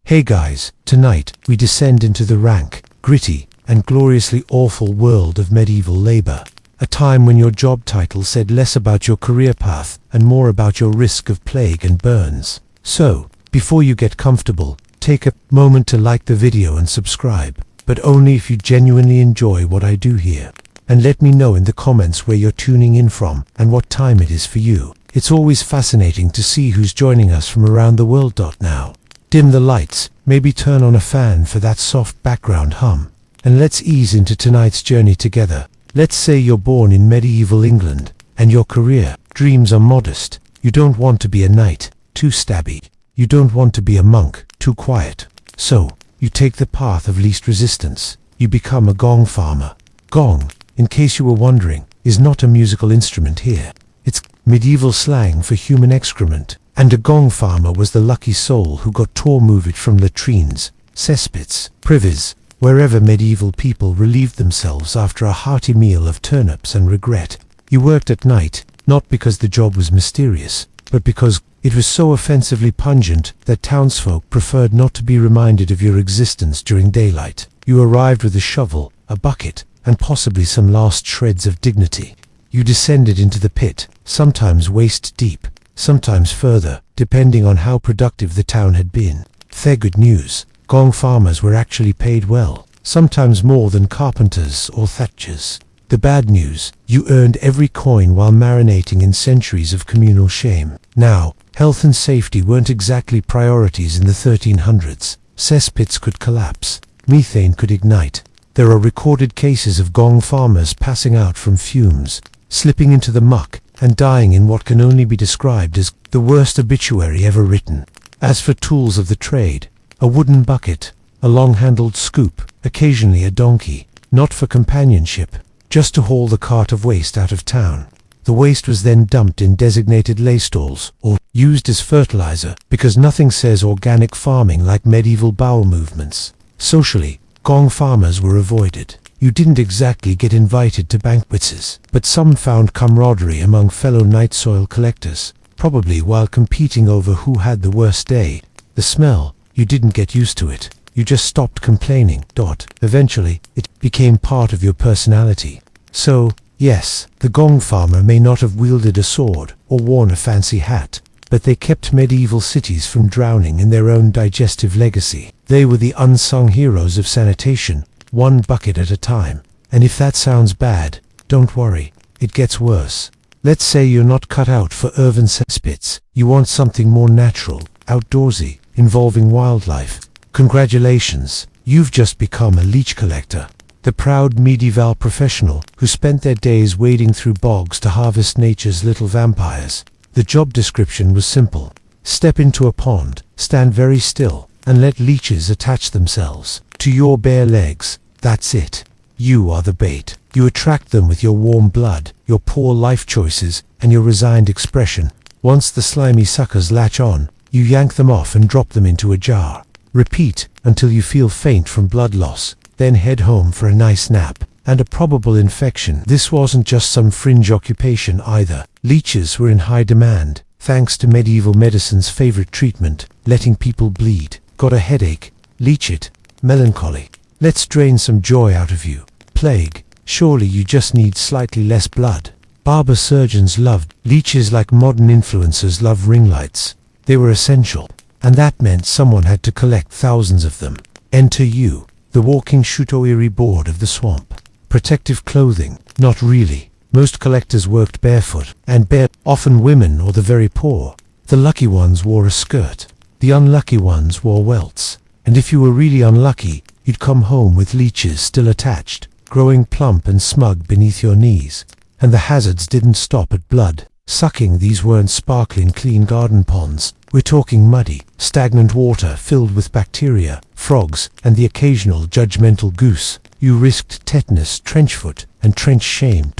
Hey guys, tonight we descend into the rank, gritty, and gloriously awful world of medieval labor. A time when your job title said less about your career path and more about your risk of plague and burns. So, before you get comfortable, take a moment to like the video and subscribe, but only if you genuinely enjoy what I do here. And let me know in the comments where you're tuning in from and what time it is for you. It's always fascinating to see who's joining us from around the world. Now, dim the lights, maybe turn on a fan for that soft background hum, and let's ease into tonight's journey together. Let's say you're born in medieval England, and your career dreams are modest. You don't want to be a knight, too stabby. You don't want to be a monk, too quiet. So, you take the path of least resistance. You become a gong farmer. Gong, in case you were wondering, is not a musical instrument here. It's medieval slang for human excrement, and a gong farmer was the lucky soul who got to move it from latrines, cesspits, privies, wherever medieval people relieved themselves after a hearty meal of turnips and regret. You worked at night, not because the job was mysterious, but because it was so offensively pungent that townsfolk preferred not to be reminded of your existence during daylight. You arrived with a shovel, a bucket, and possibly some last shreds of dignity. You descended into the pit, sometimes waist deep, sometimes further, depending on how productive the town had been. Fair good news. Gong farmers were actually paid well, sometimes more than carpenters or thatchers. The bad news, you earned every coin while marinating in centuries of communal shame. Now, health and safety weren't exactly priorities in the 1300s. Cesspits could collapse. Methane could ignite. There are recorded cases of gong farmers passing out from fumes, slipping into the muck, and dying in what can only be described as the worst obituary ever written. As for tools of the trade, a wooden bucket, a long-handled scoop, occasionally a donkey, not for companionship, just to haul the cart of waste out of town. The waste was then dumped in designated lay stalls, or used as fertilizer, because nothing says organic farming like medieval bowel movements. Socially, gong farmers were avoided. You didn't exactly get invited to banquets, but some found camaraderie among fellow night soil collectors, probably while competing over who had the worst day. The smell, you didn't get used to it. You just stopped complaining. Eventually, it became part of your personality. So, yes, the gong farmer may not have wielded a sword or worn a fancy hat, but they kept medieval cities from drowning in their own digestive legacy. They were the unsung heroes of sanitation, one bucket at a time. And if that sounds bad, don't worry, it gets worse. Let's say you're not cut out for urban cesspits. You want something more natural, outdoorsy, involving wildlife. Congratulations, you've just become a leech collector. The proud medieval professional who spent their days wading through bogs to harvest nature's little vampires. The job description was simple. Step into a pond, stand very still, and let leeches attach themselves to your bare legs. That's it. You are the bait. You attract them with your warm blood, your poor life choices, and your resigned expression. Once the slimy suckers latch on, you yank them off and drop them into a jar. Repeat until you feel faint from blood loss, then head home for a nice nap and a probable infection. This wasn't just some fringe occupation either. Leeches were in high demand, thanks to medieval medicine's favorite treatment, letting people bleed. Got a headache? Leech it. Melancholy? Let's drain some joy out of you. Plague? Surely you just need slightly less blood. Barber surgeons loved leeches like modern influencers love ring lights. They were essential, and that meant someone had to collect thousands of them. Enter you, the walking Shutoiri board of the swamp. Protective clothing? Not really. Most collectors worked barefoot, and often women or the very poor. The lucky ones wore a skirt. The unlucky ones wore welts. And if you were really unlucky, you'd come home with leeches still attached, growing plump and smug beneath your knees. And the hazards didn't stop at blood. Sucking. These weren't sparkling clean garden ponds. We're talking muddy, stagnant water filled with bacteria, frogs, and the occasional judgmental goose. You risked tetanus, trenchfoot, and trench shame.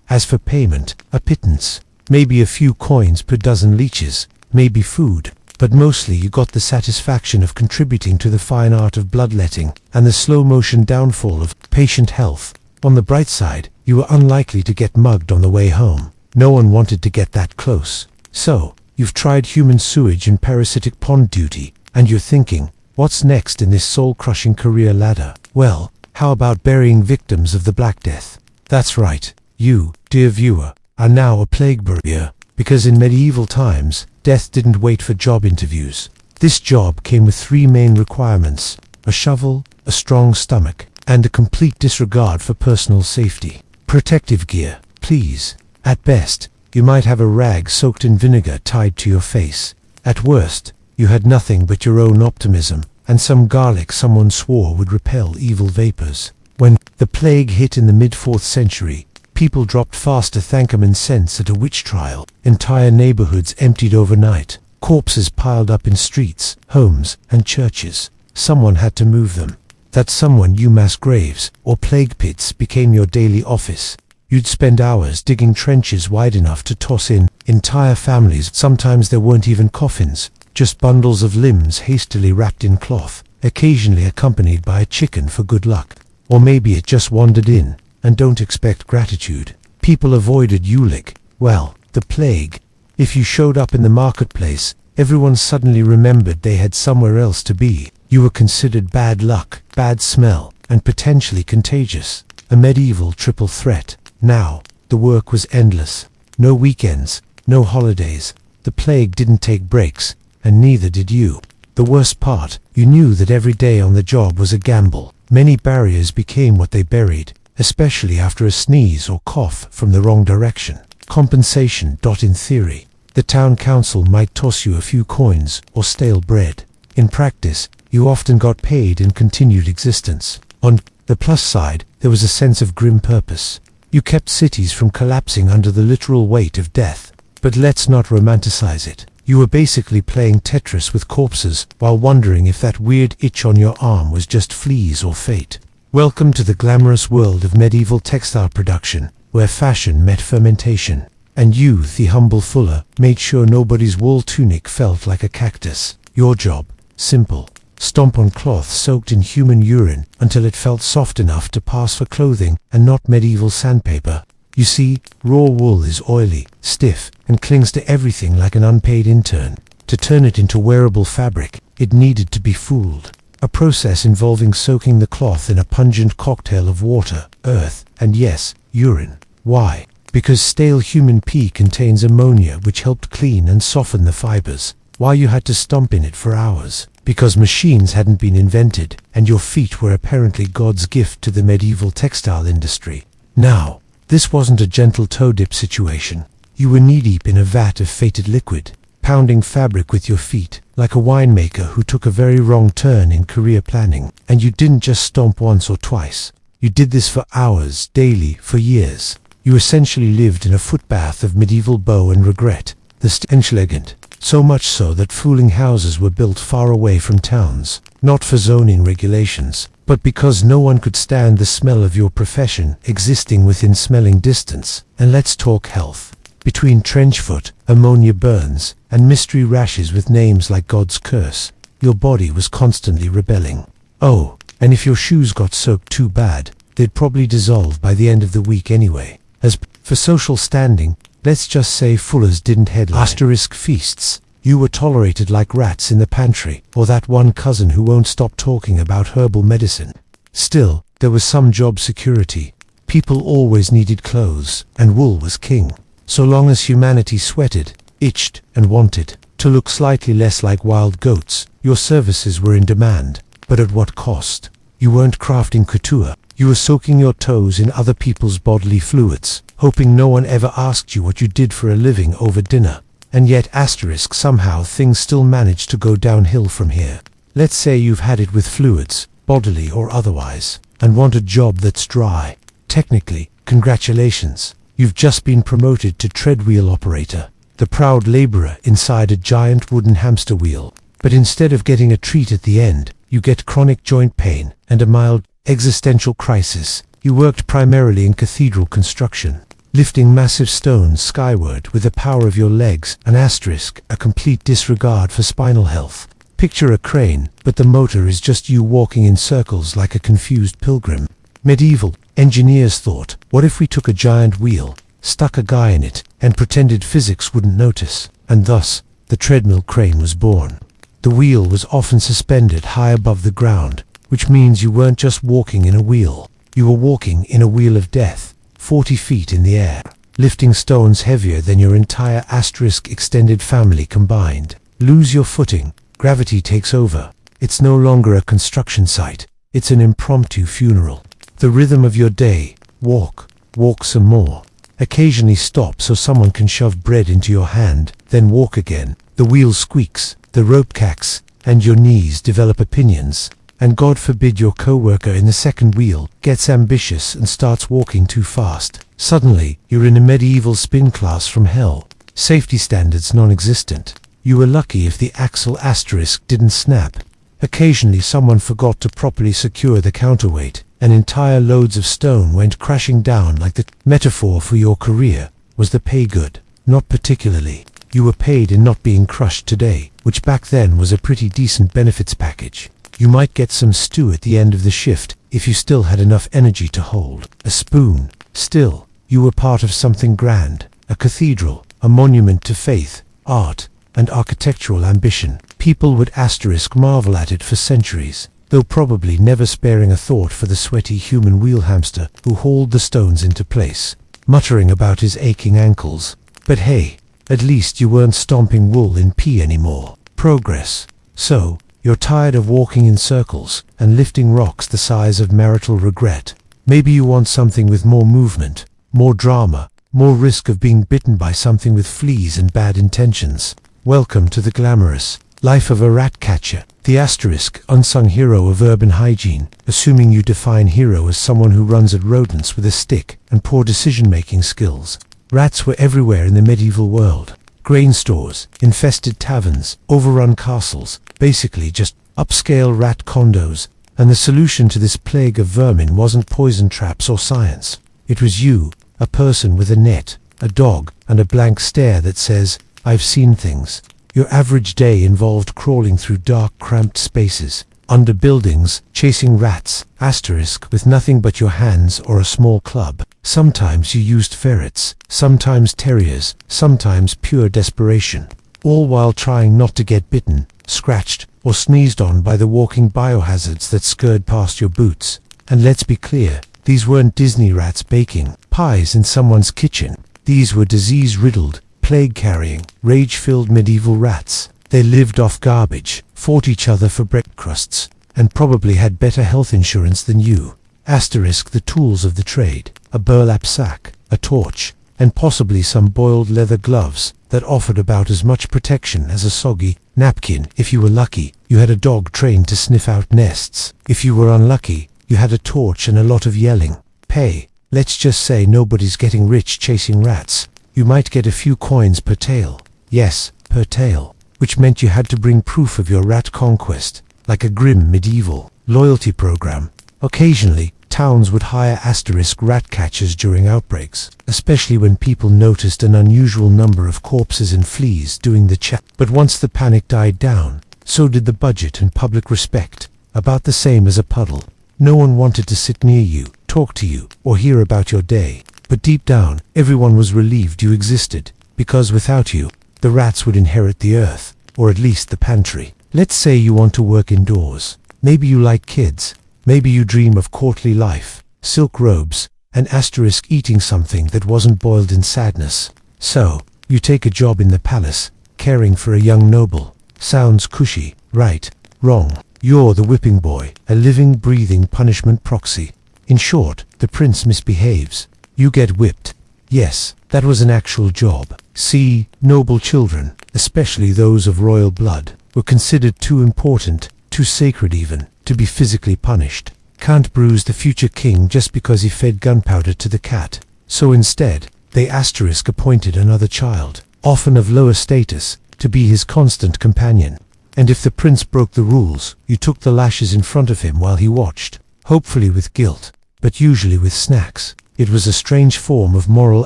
As for payment, a pittance. Maybe a few coins per dozen leeches, maybe food. But mostly you got the satisfaction of contributing to the fine art of bloodletting and the slow-motion downfall of patient health. On the bright side, you were unlikely to get mugged on the way home. No one wanted to get that close. So, you've tried human sewage and parasitic pond duty, and you're thinking, What's next in this soul-crushing career ladder? Well, how about burying victims of the Black Death? That's right, you, dear viewer, are now a plague burier, because in medieval times, death didn't wait for job interviews. This job came with 3 main requirements: a shovel, a strong stomach, and a complete disregard for personal safety. Protective gear, please. At best, you might have a rag soaked in vinegar tied to your face. At worst, you had nothing but your own optimism, and some garlic someone swore would repel evil vapors. When the plague hit in the mid-4th century, people dropped fast to thank 'em in cents at a witch trial. Entire neighborhoods emptied overnight. Corpses piled up in streets, homes, and churches. Someone had to move them. That someone, you mass graves, or plague pits, became your daily office. You'd spend hours digging trenches wide enough to toss in entire families. Sometimes there weren't even coffins, just bundles of limbs hastily wrapped in cloth, occasionally accompanied by a chicken for good luck. Or maybe it just wandered in, and don't expect gratitude. People avoided Ulick, well, the plague. If you showed up in the marketplace, everyone suddenly remembered they had somewhere else to be. You were considered bad luck, bad smell, and potentially contagious. A medieval triple threat. Now, the work was endless. No weekends, no holidays. The plague didn't take breaks, and neither did you. The worst part, you knew that every day on the job was a gamble. Many barriers became what they buried, especially after a sneeze or cough from the wrong direction. Compensation. In theory, the town council might toss you a few coins or stale bread. In practice, you often got paid in continued existence. On the plus side, there was a sense of grim purpose. You kept cities from collapsing under the literal weight of death. But let's not romanticize it. You were basically playing Tetris with corpses while wondering if that weird itch on your arm was just fleas or fate. Welcome to the glamorous world of medieval textile production, where fashion met fermentation, and you, the humble fuller, made sure nobody's wool tunic felt like a cactus. Your job, simple. Stomp on cloth soaked in human urine until it felt soft enough to pass for clothing and not medieval sandpaper. You see, raw wool is oily, stiff, and clings to everything like an unpaid intern. To turn it into wearable fabric, it needed to be fooled. A process involving soaking the cloth in a pungent cocktail of water, earth, and yes, urine. Why? Because stale human pee contains ammonia, which helped clean and soften the fibers. Why you had to stomp in it for hours? Because machines hadn't been invented, and your feet were apparently God's gift to the medieval textile industry. Now, this wasn't a gentle toe dip situation. You were knee-deep in a vat of fated liquid, pounding fabric with your feet, like a winemaker who took a very wrong turn in career planning. And you didn't just stomp once or twice. You did this for hours, daily, for years. You essentially lived in a footbath of medieval bow and regret, the stench elegant. So much so that fooling houses were built far away from towns, not for zoning regulations, but because no one could stand the smell of your profession existing within smelling distance. And let's talk health. Between trench foot, ammonia burns, and mystery rashes with names like God's curse, your body was constantly rebelling. Oh, and if your shoes got soaked too bad, they'd probably dissolve by the end of the week anyway. As for social standing, let's just say fullers didn't headline asterisk feasts. You were tolerated like rats in the pantry, or that one cousin who won't stop talking about herbal medicine. Still, there was some job security. People always needed clothes, and wool was king. So long as humanity sweated, itched, and wanted to look slightly less like wild goats, your services were in demand. But at what cost? You weren't crafting couture. You were soaking your toes in other people's bodily fluids, hoping no one ever asked you what you did for a living over dinner. And yet asterisk somehow things still manage to go downhill from here. Let's say you've had it with fluids, bodily or otherwise, and want a job that's dry. Technically, congratulations. You've just been promoted to treadwheel operator, the proud laborer inside a giant wooden hamster wheel. But instead of getting a treat at the end, you get chronic joint pain and a mild existential crisis. You worked primarily in cathedral construction, lifting massive stones skyward with the power of your legs, an asterisk, a complete disregard for spinal health. Picture a crane, but the motor is just you walking in circles like a confused pilgrim. Medieval engineers thought, what if we took a giant wheel, stuck a guy in it, and pretended physics wouldn't notice? And thus, the treadmill crane was born. The wheel was often suspended high above the ground, which means you weren't just walking in a wheel. You were walking in a wheel of death, 40 feet in the air, lifting stones heavier than your entire asterisk extended family combined. Lose your footing, gravity takes over. It's no longer a construction site, it's an impromptu funeral. The rhythm of your day: walk, walk some more. Occasionally stop so someone can shove bread into your hand, then walk again. The wheel squeaks, the rope cacks, and your knees develop opinions. And God forbid your co-worker in the second wheel gets ambitious and starts walking too fast. Suddenly, you're in a medieval spin class from hell. Safety standards non-existent. You were lucky if the axle asterisk didn't snap. Occasionally someone forgot to properly secure the counterweight, and entire loads of stone went crashing down. Like the metaphor for your career was the pay good. Not particularly. You were paid in not being crushed today, which back then was a pretty decent benefits package. You might get some stew at the end of the shift if you still had enough energy to hold a spoon. Still, you were part of something grand, a cathedral, a monument to faith, art, and architectural ambition. People would asterisk marvel at it for centuries, though probably never sparing a thought for the sweaty human wheel hamster who hauled the stones into place, muttering about his aching ankles. But hey, at least you weren't stomping wool in pee anymore. Progress. So, you're tired of walking in circles and lifting rocks the size of marital regret. Maybe you want something with more movement, more drama, more risk of being bitten by something with fleas and bad intentions. Welcome to the glamorous life of a rat catcher, the asterisk unsung hero of urban hygiene, assuming you define hero as someone who runs at rodents with a stick and poor decision-making skills. Rats were everywhere in the medieval world. Grain stores, infested taverns, overrun castles, basically just upscale rat condos. And the solution to this plague of vermin wasn't poison traps or science. It was you, a person with a net, a dog, and a blank stare that says, "I've seen things." Your average day involved crawling through dark, cramped spaces, under buildings, chasing rats, asterisk, with nothing but your hands or a small club. Sometimes you used ferrets, sometimes terriers, sometimes pure desperation, all while trying not to get bitten, scratched, or sneezed on by the walking biohazards that scurred past your boots. And let's be clear, these weren't Disney rats baking pies in someone's kitchen. These were disease-riddled, plague-carrying, rage-filled medieval rats. They lived off garbage, fought each other for bread crusts, and probably had better health insurance than you. Asterisk the tools of the trade: a burlap sack, a torch, and possibly some boiled leather gloves that offered about as much protection as a soggy napkin. If you were lucky, you had a dog trained to sniff out nests. If you were unlucky, you had a torch and a lot of yelling. Pay. Let's just say nobody's getting rich chasing rats. You might get a few coins per tail. Yes, per tail. Which meant you had to bring proof of your rat conquest, like a grim medieval loyalty program. Occasionally, towns would hire asterisk rat catchers during outbreaks, especially when people noticed an unusual number of corpses and fleas doing the chat. But once the panic died down, so did the budget and public respect, about the same as a puddle. No one wanted to sit near you, talk to you, or hear about your day. But deep down, everyone was relieved you existed, because without you, the rats would inherit the earth, or at least the pantry. Let's say you want to work indoors. Maybe you like kids. Maybe you dream of courtly life, silk robes, and asterisk eating something that wasn't boiled in sadness. So, you take a job in the palace, caring for a young noble. Sounds cushy, right? Wrong. You're the whipping boy, a living, breathing punishment proxy. In short, the prince misbehaves. You get whipped. Yes, that was an actual job. See, noble children, especially those of royal blood, were considered too important, too sacred even, to be physically punished. Can't bruise the future king just because he fed gunpowder to the cat. So instead, they asterisk appointed another child, often of lower status, to be his constant companion. And if the prince broke the rules, you took the lashes in front of him while he watched, hopefully with guilt, but usually with snacks. It was a strange form of moral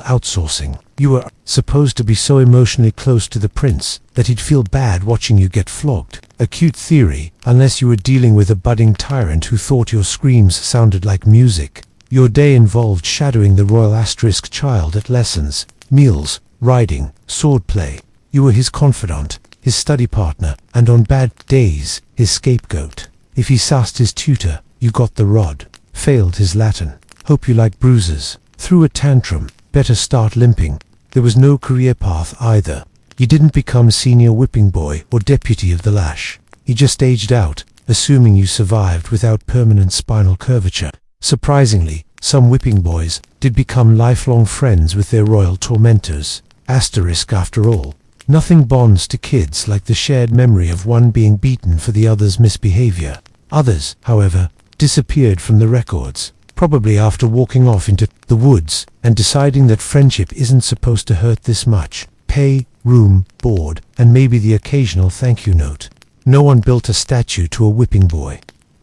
outsourcing. You were supposed to be so emotionally close to the prince that he'd feel bad watching you get flogged. A cute theory, unless you were dealing with a budding tyrant who thought your screams sounded like music. Your day involved shadowing the royal asterisk child at lessons, meals, riding, swordplay. You were his confidant, his study partner, and on bad days, his scapegoat. If he sassed his tutor, you got the rod. Failed his Latin. Hope you like bruises. Threw a tantrum. Better start limping. There was no career path either. You didn't become senior whipping boy or deputy of the lash. You just aged out, assuming you survived without permanent spinal curvature. Surprisingly, some whipping boys did become lifelong friends with their royal tormentors. Asterisk after all. Nothing bonds to kids like the shared memory of one being beaten for the other's misbehavior. Others, however, disappeared from the records, probably after walking off into the woods and deciding that friendship isn't supposed to hurt this much. Pay, room, board, and maybe the occasional thank you note. No one built a statue to a whipping boy.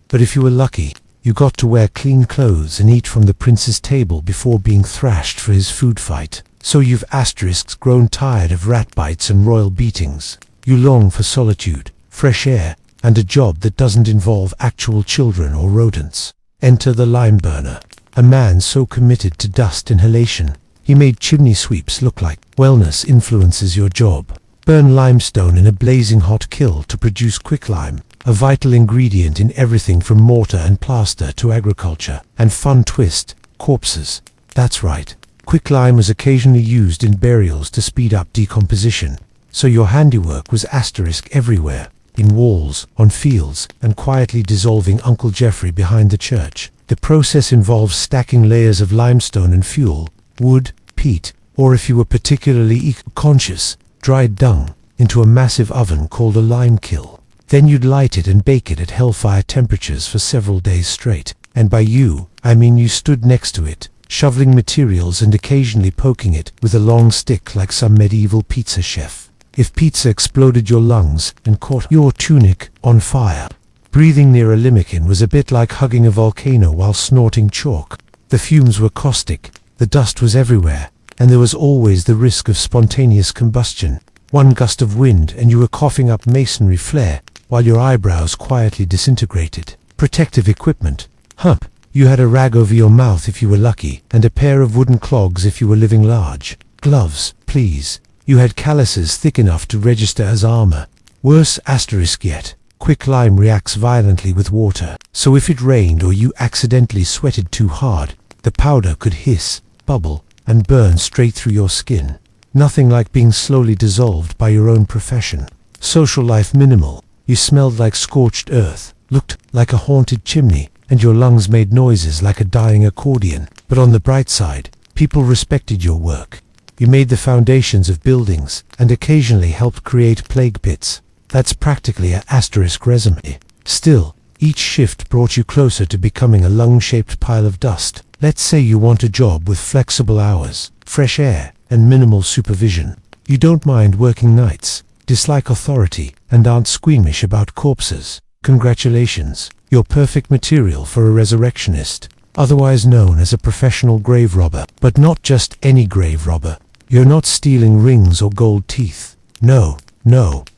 But if you were lucky, you got to wear clean clothes and eat from the prince's table before being thrashed for his food fight. So you've asterisks grown tired of rat bites and royal beatings. You long for solitude, fresh air, and a job that doesn't involve actual children or rodents. Enter the lime burner. A man so committed to dust inhalation, he made chimney sweeps look like wellness influences your job. Burn limestone in a blazing hot kiln to produce quicklime, a vital ingredient in everything from mortar and plaster to agriculture. And fun twist, corpses. That's right. Quicklime was occasionally used in burials to speed up decomposition, so your handiwork was asterisk everywhere, in walls, on fields, and quietly dissolving Uncle Jeffrey behind the church. The process involves stacking layers of limestone and fuel, wood, peat, or if you were particularly eco-conscious, dried dung, into a massive oven called a lime kiln. Then you'd light it and bake it at hellfire temperatures for several days straight. And by you, I mean you stood next to it, shoveling materials and occasionally poking it with a long stick like some medieval pizza chef. If pizza exploded your lungs and caught your tunic on fire, breathing near a limerick was a bit like hugging a volcano while snorting chalk. The fumes were caustic, the dust was everywhere, and there was always the risk of spontaneous combustion. One gust of wind and you were coughing up masonry flare, while your eyebrows quietly disintegrated. Protective equipment. Hump. You had a rag over your mouth if you were lucky, and a pair of wooden clogs if you were living large. Gloves, please. You had calluses thick enough to register as armor. Worse asterisk yet. Quicklime reacts violently with water, so if it rained or you accidentally sweated too hard, the powder could hiss, bubble, and burn straight through your skin. Nothing like being slowly dissolved by your own profession. Social life minimal. You smelled like scorched earth, looked like a haunted chimney, and your lungs made noises like a dying accordion. But on the bright side, people respected your work. You made the foundations of buildings, and occasionally helped create plague pits. That's practically an asterisk resume. Still, each shift brought you closer to becoming a lung-shaped pile of dust. Let's say you want a job with flexible hours, fresh air, and minimal supervision. You don't mind working nights, dislike authority, and aren't squeamish about corpses. Congratulations. You're perfect material for a resurrectionist, otherwise known as a professional grave robber. But not just any grave robber. You're not stealing rings or gold teeth. No,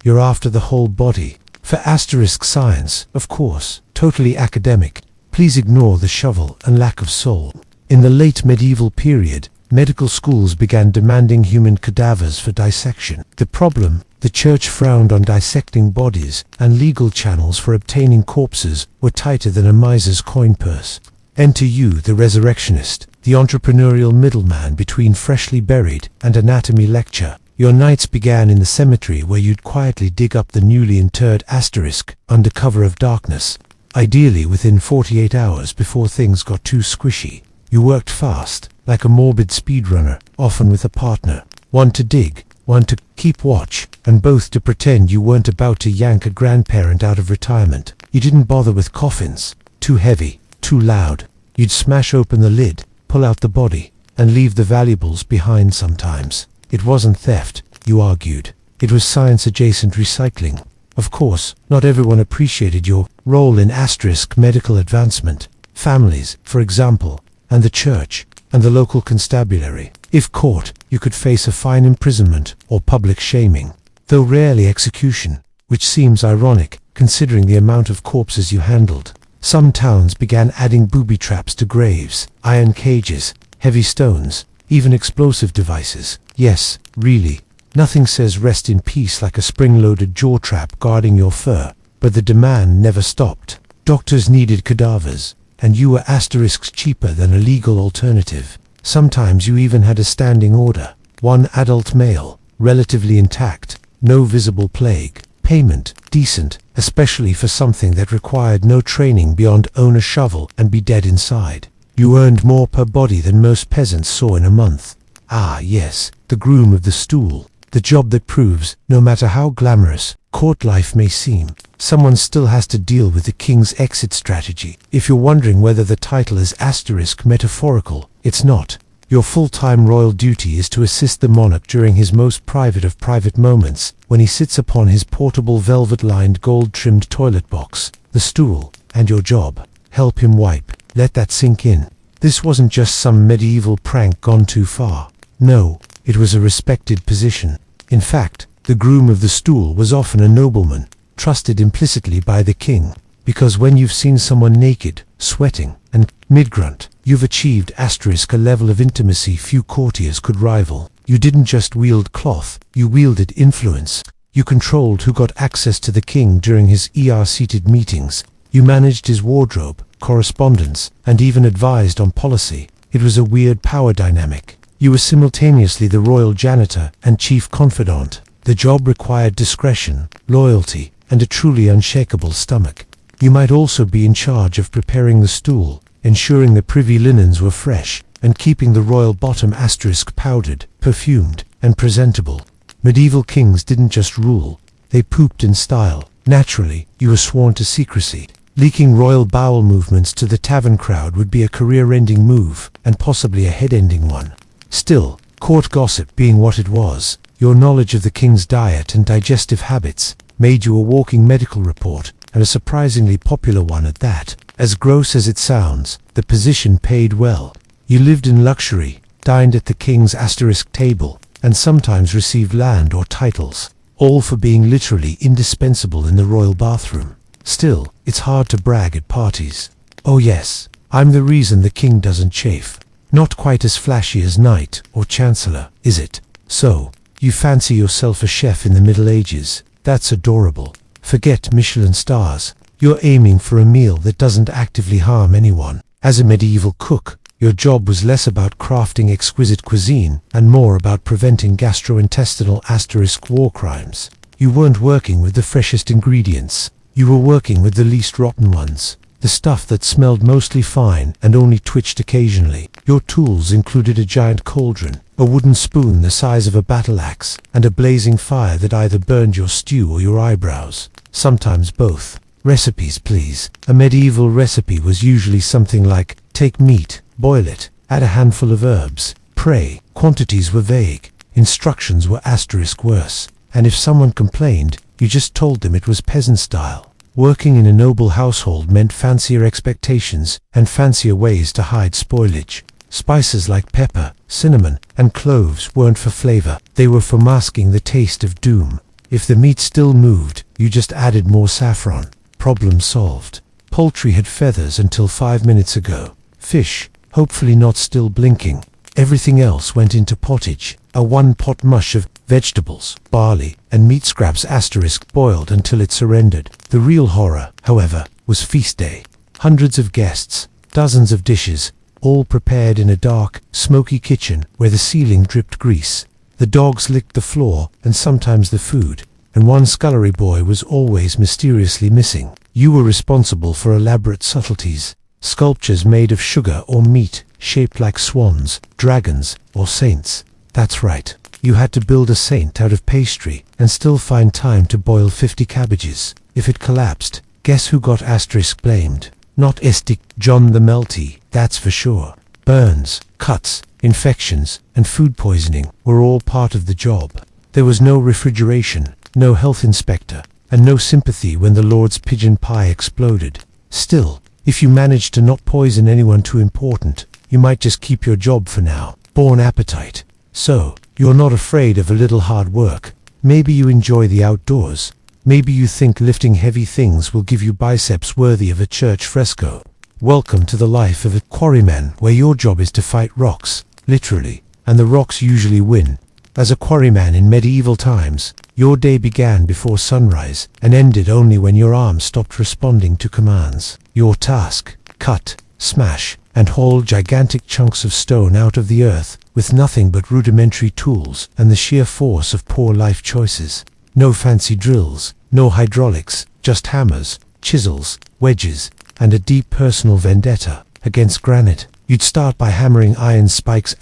you're after the whole body. For asterisk science, of course, totally academic. Please ignore the shovel and lack of soul. In the late medieval period, medical schools began demanding human cadavers for dissection. The problem: the church frowned on dissecting bodies, and legal channels for obtaining corpses were tighter than a miser's coin purse. Enter you, the resurrectionist, the entrepreneurial middleman between freshly buried and anatomy lecture. Your nights began in the cemetery where you'd quietly dig up the newly interred asterisk under cover of darkness, ideally within 48 hours before things got too squishy. You worked fast, like a morbid speedrunner, often with a partner, one to dig, one to keep watch, and both to pretend you weren't about to yank a grandparent out of retirement. You didn't bother with coffins, too heavy, too loud. You'd smash open the lid, pull out the body, and leave the valuables behind sometimes. It wasn't theft, you argued. It was science-adjacent recycling. Of course, not everyone appreciated your role in asterisk medical advancement. Families, for example, and the church, and the local constabulary. If caught, you could face a fine imprisonment or public shaming, though rarely execution, which seems ironic, considering the amount of corpses you handled. Some towns began adding booby traps to graves, iron cages, heavy stones, even explosive devices. Yes, really, Nothing says rest in peace like a spring-loaded jaw trap guarding your fur, but the demand never stopped. Doctors needed cadavers, and you were asterisks cheaper than a legal alternative. Sometimes you even had a standing order. One adult male, relatively intact, no visible plague. Payment, decent, especially for something that required no training beyond own a shovel and be dead inside. You earned more per body than most peasants saw in a month. Ah yes, the groom of the stool. The job that proves, no matter how glamorous court life may seem, someone still has to deal with the king's exit strategy. If you're wondering whether the title is asterisk metaphorical, it's not. Your full-time royal duty is to assist the monarch during his most private of private moments, when he sits upon his portable velvet-lined gold-trimmed toilet box, the stool, and your job. Help him wipe. Let that sink in. This wasn't just some medieval prank gone too far. No, it was a respected position. In fact, the groom of the stool was often a nobleman, trusted implicitly by the king, because when you've seen someone naked, sweating, and mid-grunt, you've achieved a level of intimacy few courtiers could rival. You didn't just wield cloth, you wielded influence. You controlled who got access to the king during his seated meetings. You managed his wardrobe, correspondence, and even advised on policy. It was a weird power dynamic. You were simultaneously the royal janitor and chief confidant. The job required discretion, loyalty, and a truly unshakable stomach. You might also be in charge of preparing the stool, ensuring the privy linens were fresh, and keeping the royal bottom asterisk powdered, perfumed, and presentable. Medieval kings didn't just rule, they pooped in style. Naturally, you were sworn to secrecy. Leaking royal bowel movements to the tavern crowd would be a career-ending move, and possibly a head-ending one. Still, court gossip being what it was, your knowledge of the king's diet and digestive habits made you a walking medical report, and a surprisingly popular one at that. As gross as it sounds, the position paid well. You lived in luxury, dined at the king's asterisk table, and sometimes received land or titles, all for being literally indispensable in the royal bathroom. Still, it's hard to brag at parties. Oh yes, I'm the reason the king doesn't chafe. Not quite as flashy as knight or chancellor, is it? So, you fancy yourself a chef in the Middle Ages. That's adorable. Forget Michelin stars. You're aiming for a meal that doesn't actively harm anyone. As a medieval cook, your job was less about crafting exquisite cuisine and more about preventing gastrointestinal asterisk war crimes. You weren't working with the freshest ingredients. You were working with the least rotten ones. The stuff that smelled mostly fine and only twitched occasionally. Your tools included a giant cauldron, a wooden spoon the size of a battle axe, and a blazing fire that either burned your stew or your eyebrows. Sometimes both. Recipes, please. A medieval recipe was usually something like, take meat, boil it, add a handful of herbs, pray. Quantities were vague. Instructions were asterisk worse. And if someone complained, you just told them it was peasant style. Working in a noble household meant fancier expectations and fancier ways to hide spoilage. Spices like pepper, cinnamon, and cloves weren't for flavor, they were for masking the taste of doom. If the meat still moved, you just added more saffron. Problem solved. Poultry had feathers until 5 minutes ago. Fish, hopefully not still blinking. Everything else went into pottage, a one-pot mush of vegetables, barley, and meat scraps asterisk boiled until it surrendered. The real horror, however, was feast day. Hundreds of guests, dozens of dishes, all prepared in a dark, smoky kitchen where the ceiling dripped grease. The dogs licked the floor and sometimes the food, and one scullery boy was always mysteriously missing. You were responsible for elaborate subtleties, sculptures made of sugar or meat, shaped like swans, dragons, or saints. That's right. You had to build a saint out of pastry and still find time to boil 50 cabbages. If it collapsed, guess who got asterisk blamed? Not Estic John the Melty, that's for sure. Burns, cuts, infections, and food poisoning were all part of the job. There was no refrigeration, no health inspector, and no sympathy when the Lord's pigeon pie exploded. Still, if you managed to not poison anyone too important, you might just keep your job for now. Born appetite. So, you're not afraid of a little hard work. Maybe you enjoy the outdoors. Maybe you think lifting heavy things will give you biceps worthy of a church fresco. Welcome to the life of a quarryman, where your job is to fight rocks, literally, and the rocks usually win. As a quarryman in medieval times, your day began before sunrise and ended only when your arm stopped responding to commands. Your task: cut, smash, and haul gigantic chunks of stone out of the earth with nothing but rudimentary tools and the sheer force of poor life choices. No fancy drills, no hydraulics, just hammers, chisels, wedges, and a deep personal vendetta against granite. You'd start by hammering iron spikes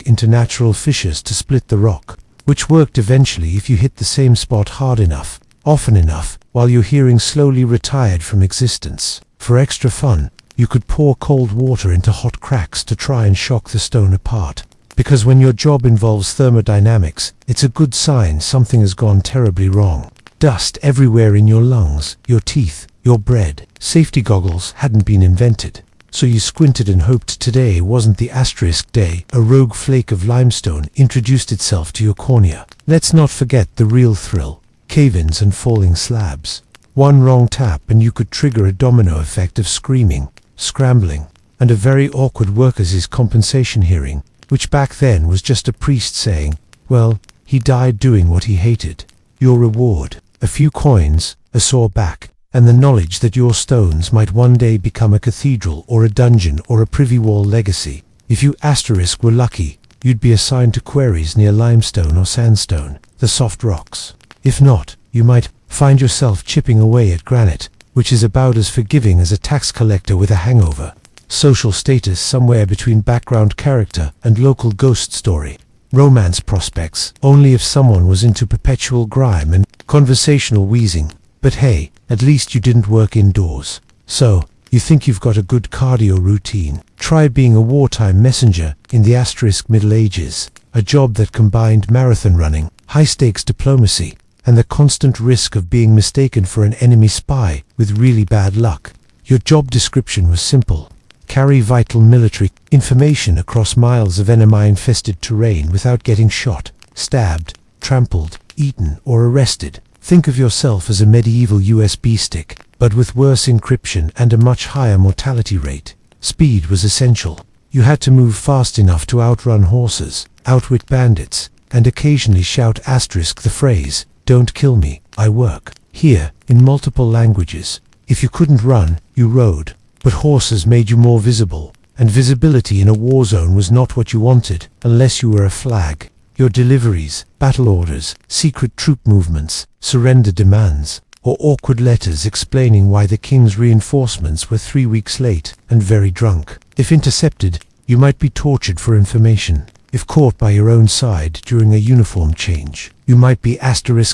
into natural fissures to split the rock, which worked eventually if you hit the same spot hard enough, often enough, while your hearing slowly retired from existence. For extra fun, you could pour cold water into hot cracks to try and shock the stone apart. Because when your job involves thermodynamics, it's a good sign something has gone terribly wrong. Dust everywhere in your lungs, your teeth, your bread. Safety goggles hadn't been invented, so you squinted and hoped today wasn't the asterisk day a rogue flake of limestone introduced itself to your cornea. Let's not forget the real thrill: cave-ins and falling slabs. One wrong tap and you could trigger a domino effect of screaming, scrambling, and a very awkward workers' compensation hearing, which back then was just a priest saying, well, he died doing what he hated. Your reward: a few coins, a sore back, and the knowledge that your stones might one day become a cathedral or a dungeon or a privy wall legacy. If you were lucky, you'd be assigned to quarries near limestone or sandstone, the soft rocks. If not, you might find yourself chipping away at granite, which is about as forgiving as a tax collector with a hangover. Social status somewhere between background character and local ghost story. Romance prospects only if someone was into perpetual grime and conversational wheezing. But hey, at least you didn't work indoors. So, you think you've got a good cardio routine. Try being a wartime messenger in the Middle Ages, a job that combined marathon running, high-stakes diplomacy, and the constant risk of being mistaken for an enemy spy with really bad luck. Your job description was simple: carry vital military information across miles of enemy-infested terrain without getting shot, stabbed, trampled, eaten, or arrested. Think of yourself as a medieval USB stick, but with worse encryption and a much higher mortality rate. Speed was essential. You had to move fast enough to outrun horses, outwit bandits, and occasionally shout the phrase, "Don't kill me, I work here," in multiple languages. If you couldn't run, you rode. But horses made you more visible, and visibility in a war zone was not what you wanted, unless you were a flag. Your deliveries, battle orders, secret troop movements, surrender demands, or awkward letters explaining why the king's reinforcements were 3 weeks late and very drunk. If intercepted, you might be tortured for information. If caught by your own side during a uniform change, you might be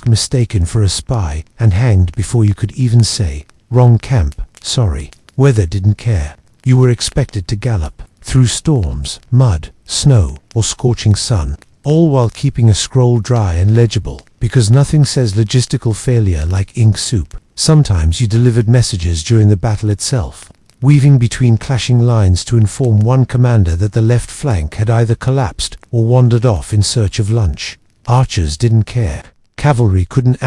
mistaken for a spy and hanged before you could even say, "Wrong camp, sorry." Weather didn't care. You were expected to gallop through storms, mud, snow, or scorching sun, all while keeping a scroll dry and legible, because nothing says logistical failure like ink soup. Sometimes you delivered messages during the battle itself, weaving between clashing lines to inform one commander that the left flank had either collapsed or wandered off in search of lunch. Archers didn't care. Cavalry couldn't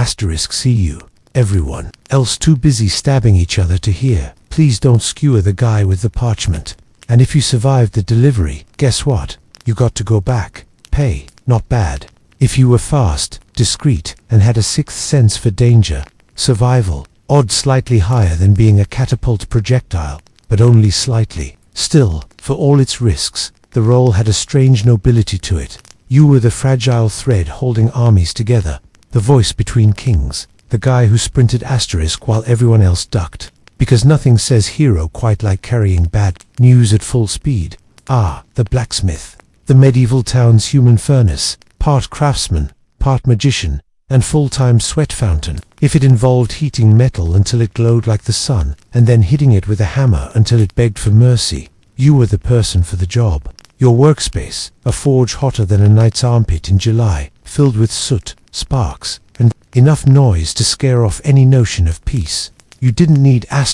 see you. Everyone else too busy stabbing each other to hear, "Please don't skewer the guy with the parchment." And if you survived the delivery, guess what? You got to go back. Pay, not bad. If you were fast, discreet, and had a sixth sense for danger, survival, odds slightly higher than being a catapult projectile, but only slightly. Still, for all its risks, the role had a strange nobility to it. You were the fragile thread holding armies together, the voice between kings, the guy who sprinted while everyone else ducked. Because nothing says hero quite like carrying bad news at full speed. Ah, the blacksmith. The medieval town's human furnace, part craftsman, part magician, and full-time sweat fountain. If it involved heating metal until it glowed like the sun, and then hitting it with a hammer until it begged for mercy, you were the person for the job. Your workspace, a forge hotter than a knight's armpit in July, filled with soot, sparks, and enough noise to scare off any notion of peace. You didn't need a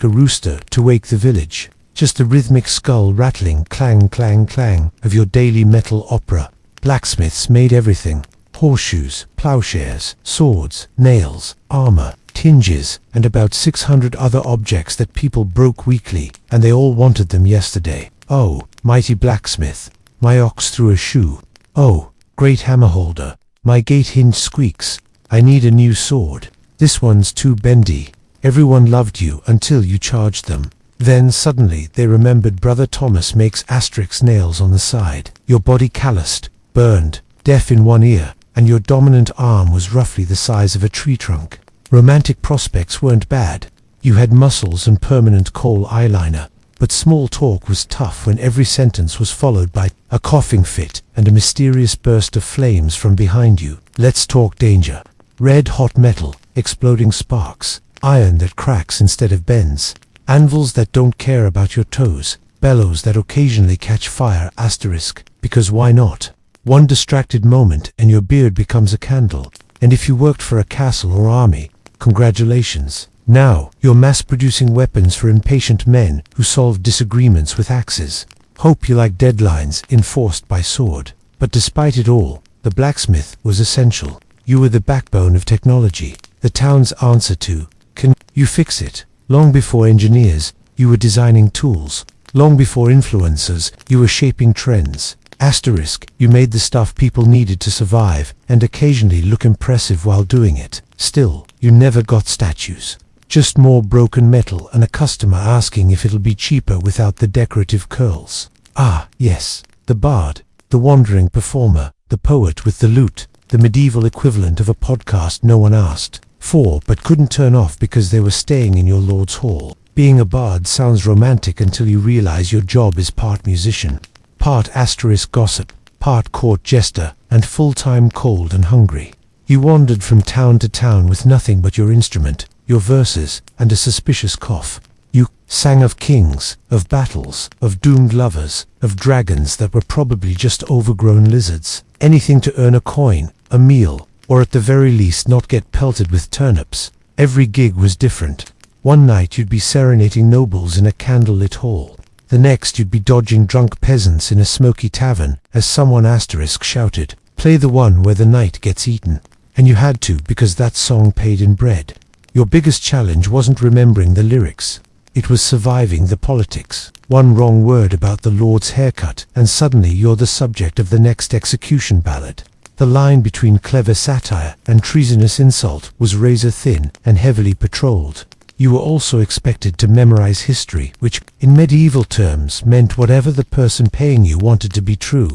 rooster to wake the village. Just the rhythmic skull-rattling clang clang clang of your daily metal opera. Blacksmiths made everything: horseshoes, plowshares, swords, nails, armor, tinges, and about 600 other objects that people broke weekly, and they all wanted them yesterday. Oh, mighty blacksmith, my ox threw a shoe. Oh, Great hammer holder, my gate hinge squeaks. I need a new sword. This one's too bendy. Everyone loved you until you charged them. Then suddenly they remembered Brother Thomas makes asterisk nails on the side. Your body calloused, burned, deaf in one ear, and your dominant arm was roughly the size of a tree trunk. Romantic prospects weren't bad. You had muscles and permanent coal eyeliner, but small talk was tough when every sentence was followed by a coughing fit and a mysterious burst of flames from behind you. Let's talk danger. Red hot metal, exploding sparks, iron that cracks instead of bends, anvils that don't care about your toes, bellows that occasionally catch fire asterisk, because why not? One distracted moment and your beard becomes a candle. And if you worked for a castle or army, congratulations. Now, you're mass-producing weapons for impatient men who solve disagreements with axes. Hope you like deadlines enforced by sword. But despite it all, the blacksmith was essential. You were the backbone of technology, the town's answer to, can you fix it? Long before engineers, you were designing tools. Long before influencers, you were shaping trends. Asterisk, you made the stuff people needed to survive, and occasionally look impressive while doing it. Still, you never got statues. Just more broken metal and a customer asking if it'll be cheaper without the decorative curls. Ah, yes, the bard, the wandering performer, the poet with the lute, the medieval equivalent of a podcast no one asked for but couldn't turn off because they were staying in your lord's hall. Being a bard sounds romantic until you realize your job is part musician, part asterisk gossip, part court jester, and full-time cold and hungry. You wandered from town to town with nothing but your instrument, your verses, and a suspicious cough. You sang of kings, of battles, of doomed lovers, of dragons that were probably just overgrown lizards. Anything to earn a coin, a meal, or at the very least not get pelted with turnips. Every gig was different. One night you'd be serenading nobles in a candlelit hall. The next you'd be dodging drunk peasants in a smoky tavern as someone asterisk shouted, "Play the one where the knight gets eaten." And you had to because that song paid in bread. Your biggest challenge wasn't remembering the lyrics. It was surviving the politics. One wrong word about the Lord's haircut, and suddenly you're the subject of the next execution ballad. The line between clever satire and treasonous insult was razor thin and heavily patrolled. You were also expected to memorize history, which, in medieval terms, meant whatever the person paying you wanted to be true.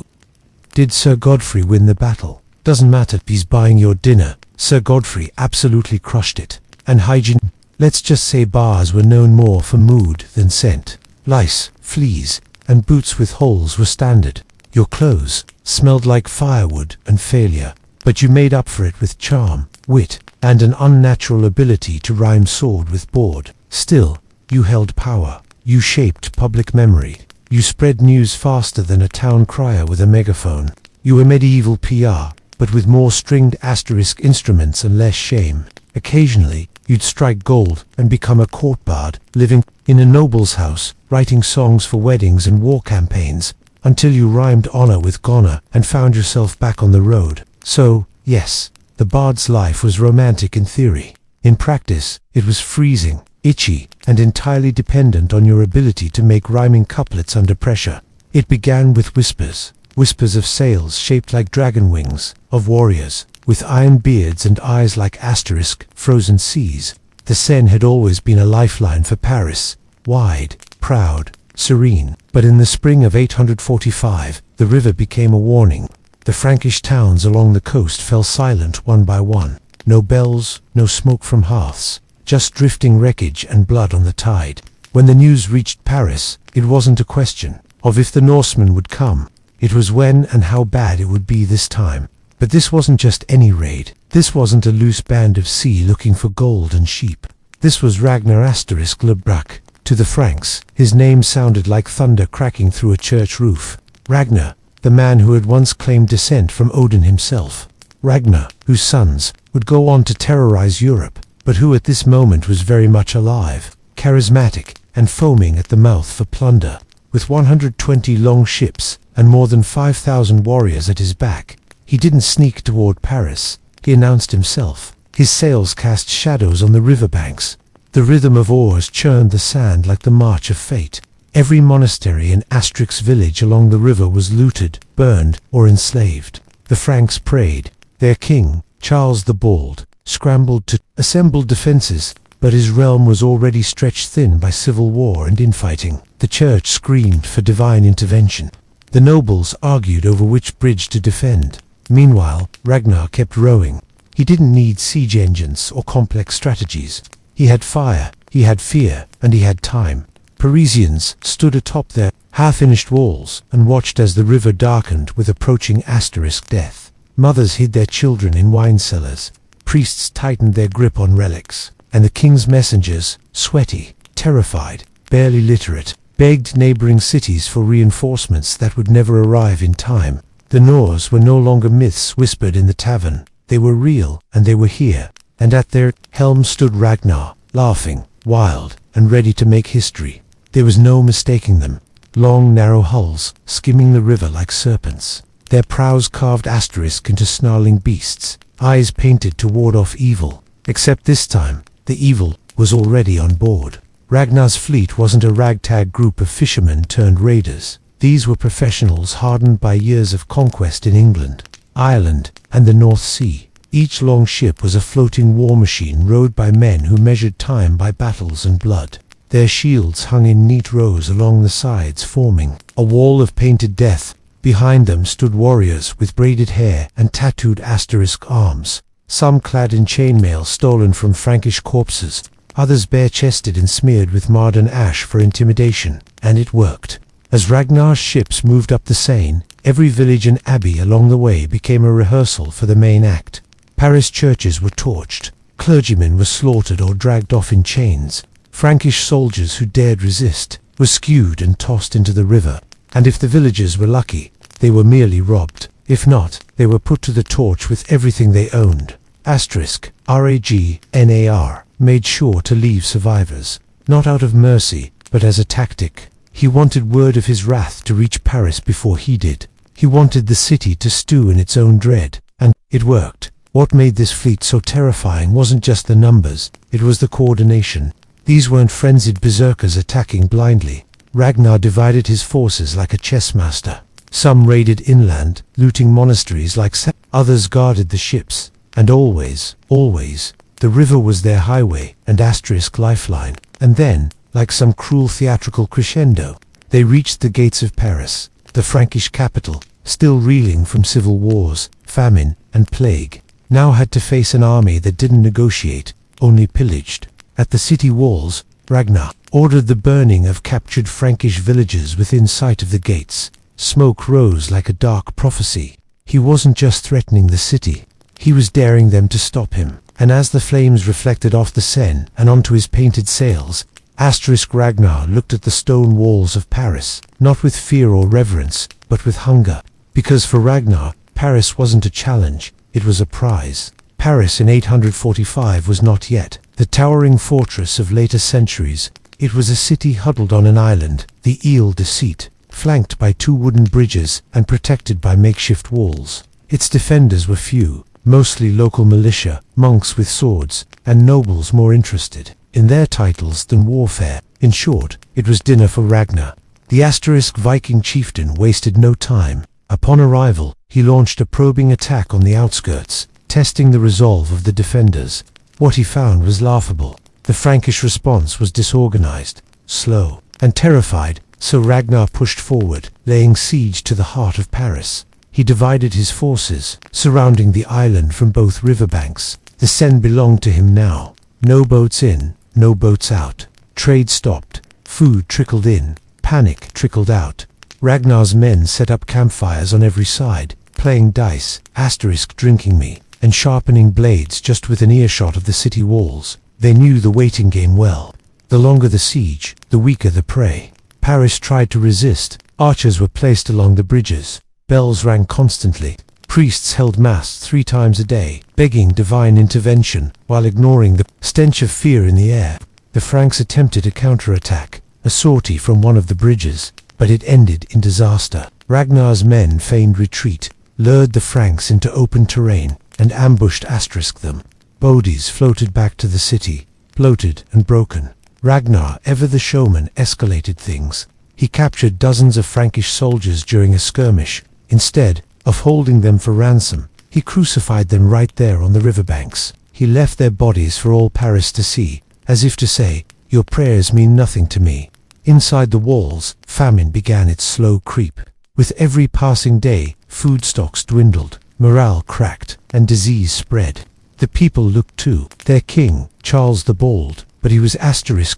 Did Sir Godfrey win the battle? Doesn't matter, he's buying your dinner. Sir Godfrey absolutely crushed it. And hygiene, let's just say bars were known more for mood than scent. Lice, fleas, and boots with holes were standard. Your clothes smelled like firewood and failure, but you made up for it with charm, wit, and an unnatural ability to rhyme sword with board. Still, you held power. You shaped public memory. You spread news faster than a town crier with a megaphone. You were medieval PR, but with more stringed asterisk instruments and less shame. Occasionally, you'd strike gold and become a court bard, living in a noble's house, writing songs for weddings and war campaigns, until you rhymed honor with goner and found yourself back on the road. So, yes, the bard's life was romantic in theory. In practice, it was freezing, itchy, and entirely dependent on your ability to make rhyming couplets under pressure. It began with whispers. Whispers of sails shaped like dragon wings, of warriors, with iron beards and eyes like asterisk, frozen seas. The Seine had always been a lifeline for Paris, wide, proud, serene. But in the spring of 845, the river became a warning. The Frankish towns along the coast fell silent one by one. No bells, no smoke from hearths, just drifting wreckage and blood on the tide. When the news reached Paris, it wasn't a question of if the Norsemen would come. It was when and how bad it would be this time. But this wasn't just any raid. This wasn't a loose band of sea looking for gold and sheep. This was Ragnar asterisk Le Brac. To the Franks, his name sounded like thunder cracking through a church roof. Ragnar, the man who had once claimed descent from Odin himself. Ragnar, whose sons would go on to terrorize Europe, but who at this moment was very much alive, charismatic, and foaming at the mouth for plunder. With 120 long ships and more than 5,000 warriors at his back, he didn't sneak toward Paris. He announced himself. His sails cast shadows on the riverbanks. The rhythm of oars churned the sand like the march of fate. Every monastery and asterisk village along the river was looted, burned, or enslaved. The Franks prayed. Their king, Charles the Bald, scrambled to assemble defenses, but his realm was already stretched thin by civil war and infighting. The church screamed for divine intervention. The nobles argued over which bridge to defend. Meanwhile, Ragnar kept rowing. He didn't need siege engines or complex strategies. He had fire, he had fear, and he had time. Parisians stood atop their half-finished walls and watched as the river darkened with approaching asterisk death. Mothers hid their children in wine cellars. Priests tightened their grip on relics. And the king's messengers, sweaty, terrified, barely literate, begged neighboring cities for reinforcements that would never arrive in time. The Norse were no longer myths whispered in the tavern. They were real, and they were here. And at their helm stood Ragnar, laughing, wild, and ready to make history. There was no mistaking them. Long, narrow hulls, skimming the river like serpents. Their prows carved asterisk into snarling beasts, eyes painted to ward off evil. Except this time, the evil was already on board. Ragnar's fleet wasn't a ragtag group of fishermen turned raiders. These were professionals hardened by years of conquest in England, Ireland, and the North Sea. Each long ship was a floating war machine rowed by men who measured time by battles and blood. Their shields hung in neat rows along the sides, forming a wall of painted death. Behind them stood warriors with braided hair and tattooed asterisk arms, some clad in chainmail stolen from Frankish corpses, others bare-chested and smeared with mud and ash for intimidation. And it worked. As Ragnar's ships moved up the Seine, every village and abbey along the way became a rehearsal for the main act. Paris churches were torched, clergymen were slaughtered or dragged off in chains, Frankish soldiers who dared resist were skewed and tossed into the river, and if the villagers were lucky, they were merely robbed. If not, they were put to the torch with everything they owned. Asterisk, Ragnar, made sure to leave survivors, not out of mercy, but as a tactic. He wanted word of his wrath to reach Paris before he did. He wanted the city to stew in its own dread, and it worked. What made this fleet so terrifying wasn't just the numbers, it was the coordination. These weren't frenzied berserkers attacking blindly. Ragnar divided his forces like a chess master. Some raided inland, looting monasteries like others guarded the ships. And always, the river was their highway and asterisk lifeline. And then, like some cruel theatrical crescendo, they reached the gates of Paris, the Frankish capital, still reeling from civil wars, famine, and plague, now had to face an army that didn't negotiate, only pillaged. At the city walls, Ragnar ordered the burning of captured Frankish villages within sight of the gates. Smoke rose like a dark prophecy. He wasn't just threatening the city, he was daring them to stop him. And as the flames reflected off the Seine and onto his painted sails, asterisk Ragnar looked at the stone walls of Paris, not with fear or reverence, but with hunger. Because for Ragnar, Paris wasn't a challenge, it was a prize. Paris in 845 was not yet the towering fortress of later centuries. It was a city huddled on an island, the Ile de Cite, flanked by 2 wooden bridges and protected by makeshift walls. Its defenders were few, mostly local militia, monks with swords, and nobles more interested in their titles than warfare. In short, it was dinner for Ragnar. The asterisk Viking chieftain wasted no time. Upon arrival, he launched a probing attack on the outskirts, testing the resolve of the defenders. What he found was laughable. The Frankish response was disorganized, slow, and terrified, so Ragnar pushed forward, laying siege to the heart of Paris. He divided his forces, surrounding the island from both riverbanks. The Seine belonged to him now. No boats in, no boats out. Trade stopped, food trickled in, panic trickled out. Ragnar's men set up campfires on every side, playing dice, asterisk drinking me, and sharpening blades just within earshot of the city walls. They knew the waiting game well. The longer the siege, the weaker the prey. Paris tried to resist. Archers were placed along the bridges. Bells rang constantly. Priests held mass 3 times a day, begging divine intervention, while ignoring the stench of fear in the air. The Franks attempted a counterattack, a sortie from one of the bridges, but it ended in disaster. Ragnar's men feigned retreat, lured the Franks into open terrain, and ambushed asterisk them. Bodies floated back to the city, bloated and broken. Ragnar, ever the showman, escalated things. He captured dozens of Frankish soldiers during a skirmish. Instead, of holding them for ransom. He crucified them right there on the riverbanks. He left their bodies for all Paris to see, as if to say, "Your prayers mean nothing to me." Inside the walls, famine began its slow creep. With every passing day, food stocks dwindled, morale cracked, and disease spread. The people looked to their king, Charles the Bold, but he was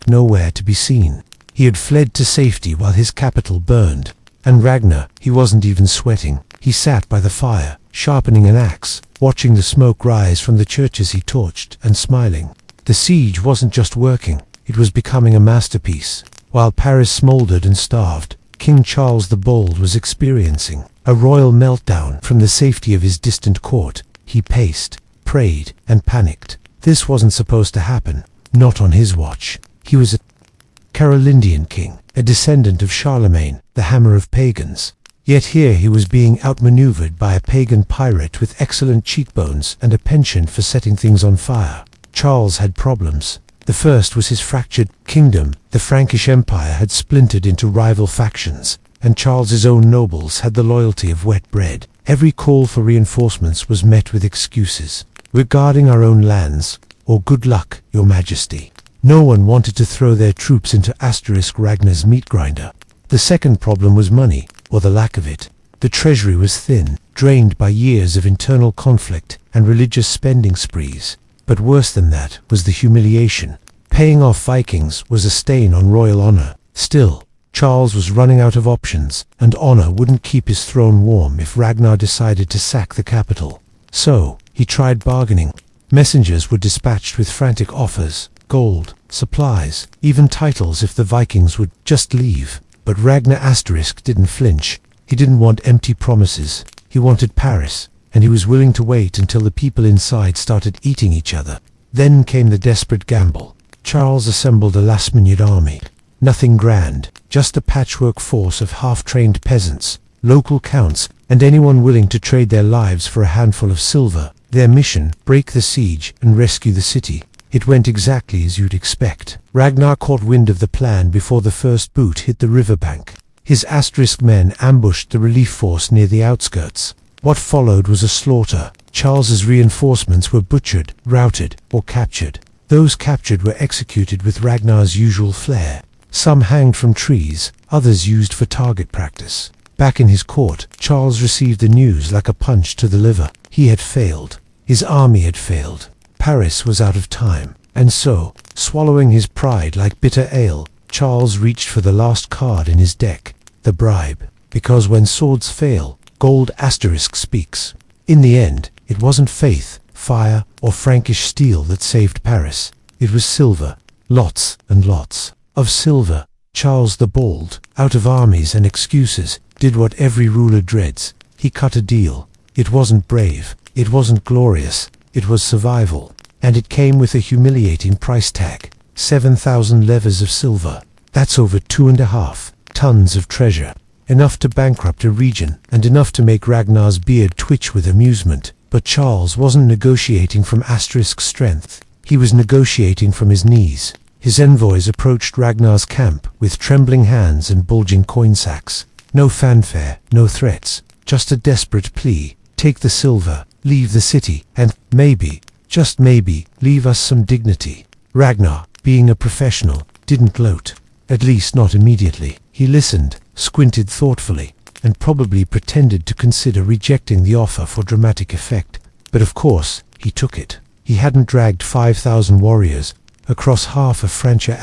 nowhere to be seen. He had fled to safety while his capital burned. And Ragnar, he wasn't even sweating. He sat by the fire, sharpening an axe, watching the smoke rise from the churches he torched, and smiling. The siege wasn't just working, it was becoming a masterpiece. While Paris smoldered and starved, King Charles the Bold was experiencing a royal meltdown. From the safety of his distant court, he paced, prayed, and panicked. This wasn't supposed to happen, not on his watch. He was a Carolingian king, a descendant of Charlemagne, the hammer of pagans. Yet here he was being outmaneuvered by a pagan pirate with excellent cheekbones and a penchant for setting things on fire. Charles had problems. The first was his fractured kingdom. The Frankish Empire had splintered into rival factions, and Charles's own nobles had the loyalty of wet bread. Every call for reinforcements was met with excuses. "We're guarding our own lands," or "Good luck, your majesty." No one wanted to throw their troops into Ragnar's meat grinder. The second problem was money, or the lack of it. The treasury was thin, drained by years of internal conflict and religious spending sprees. But worse than that was the humiliation. Paying off Vikings was a stain on royal honor. Still, Charles was running out of options, and honor wouldn't keep his throne warm if Ragnar decided to sack the capital. So, he tried bargaining. Messengers were dispatched with frantic offers, gold, supplies, even titles if the Vikings would just leave. But Ragnar didn't flinch. He didn't want empty promises. He wanted Paris, and he was willing to wait until the people inside started eating each other. Then came the desperate gamble. Charles assembled a last-minute army. Nothing grand, just a patchwork force of half-trained peasants, local counts, and anyone willing to trade their lives for a handful of silver. Their mission, break the siege and rescue the city. It went exactly as you'd expect. Ragnar caught wind of the plan before the first boot hit the riverbank. His men ambushed the relief force near the outskirts. What followed was a slaughter. Charles's reinforcements were butchered, routed, or captured. Those captured were executed with Ragnar's usual flair. Some hanged from trees, others used for target practice. Back in his court, Charles received the news like a punch to the liver. He had failed. His army had failed. Paris was out of time. And so, swallowing his pride like bitter ale, Charles reached for the last card in his deck, the bribe. Because when swords fail, gold speaks. In the end, it wasn't faith, fire, or Frankish steel that saved Paris. It was silver. Lots and lots of silver. Charles the Bold, out of armies and excuses, did what every ruler dreads. He cut a deal. It wasn't brave. It wasn't glorious. It was survival. And it came with a humiliating price tag. 7,000 levers of silver. That's over 2.5 tons of treasure. Enough to bankrupt a region, and enough to make Ragnar's beard twitch with amusement. But Charles wasn't negotiating from strength. He was negotiating from his knees. His envoys approached Ragnar's camp with trembling hands and bulging coin sacks. No fanfare, no threats, just a desperate plea. Take the silver, leave the city, and maybe, just maybe, leave us some dignity. Ragnar, being a professional, didn't gloat. At least not immediately. He listened, squinted thoughtfully, and probably pretended to consider rejecting the offer for dramatic effect. But of course, he took it. He hadn't dragged 5,000 warriors across half of Francia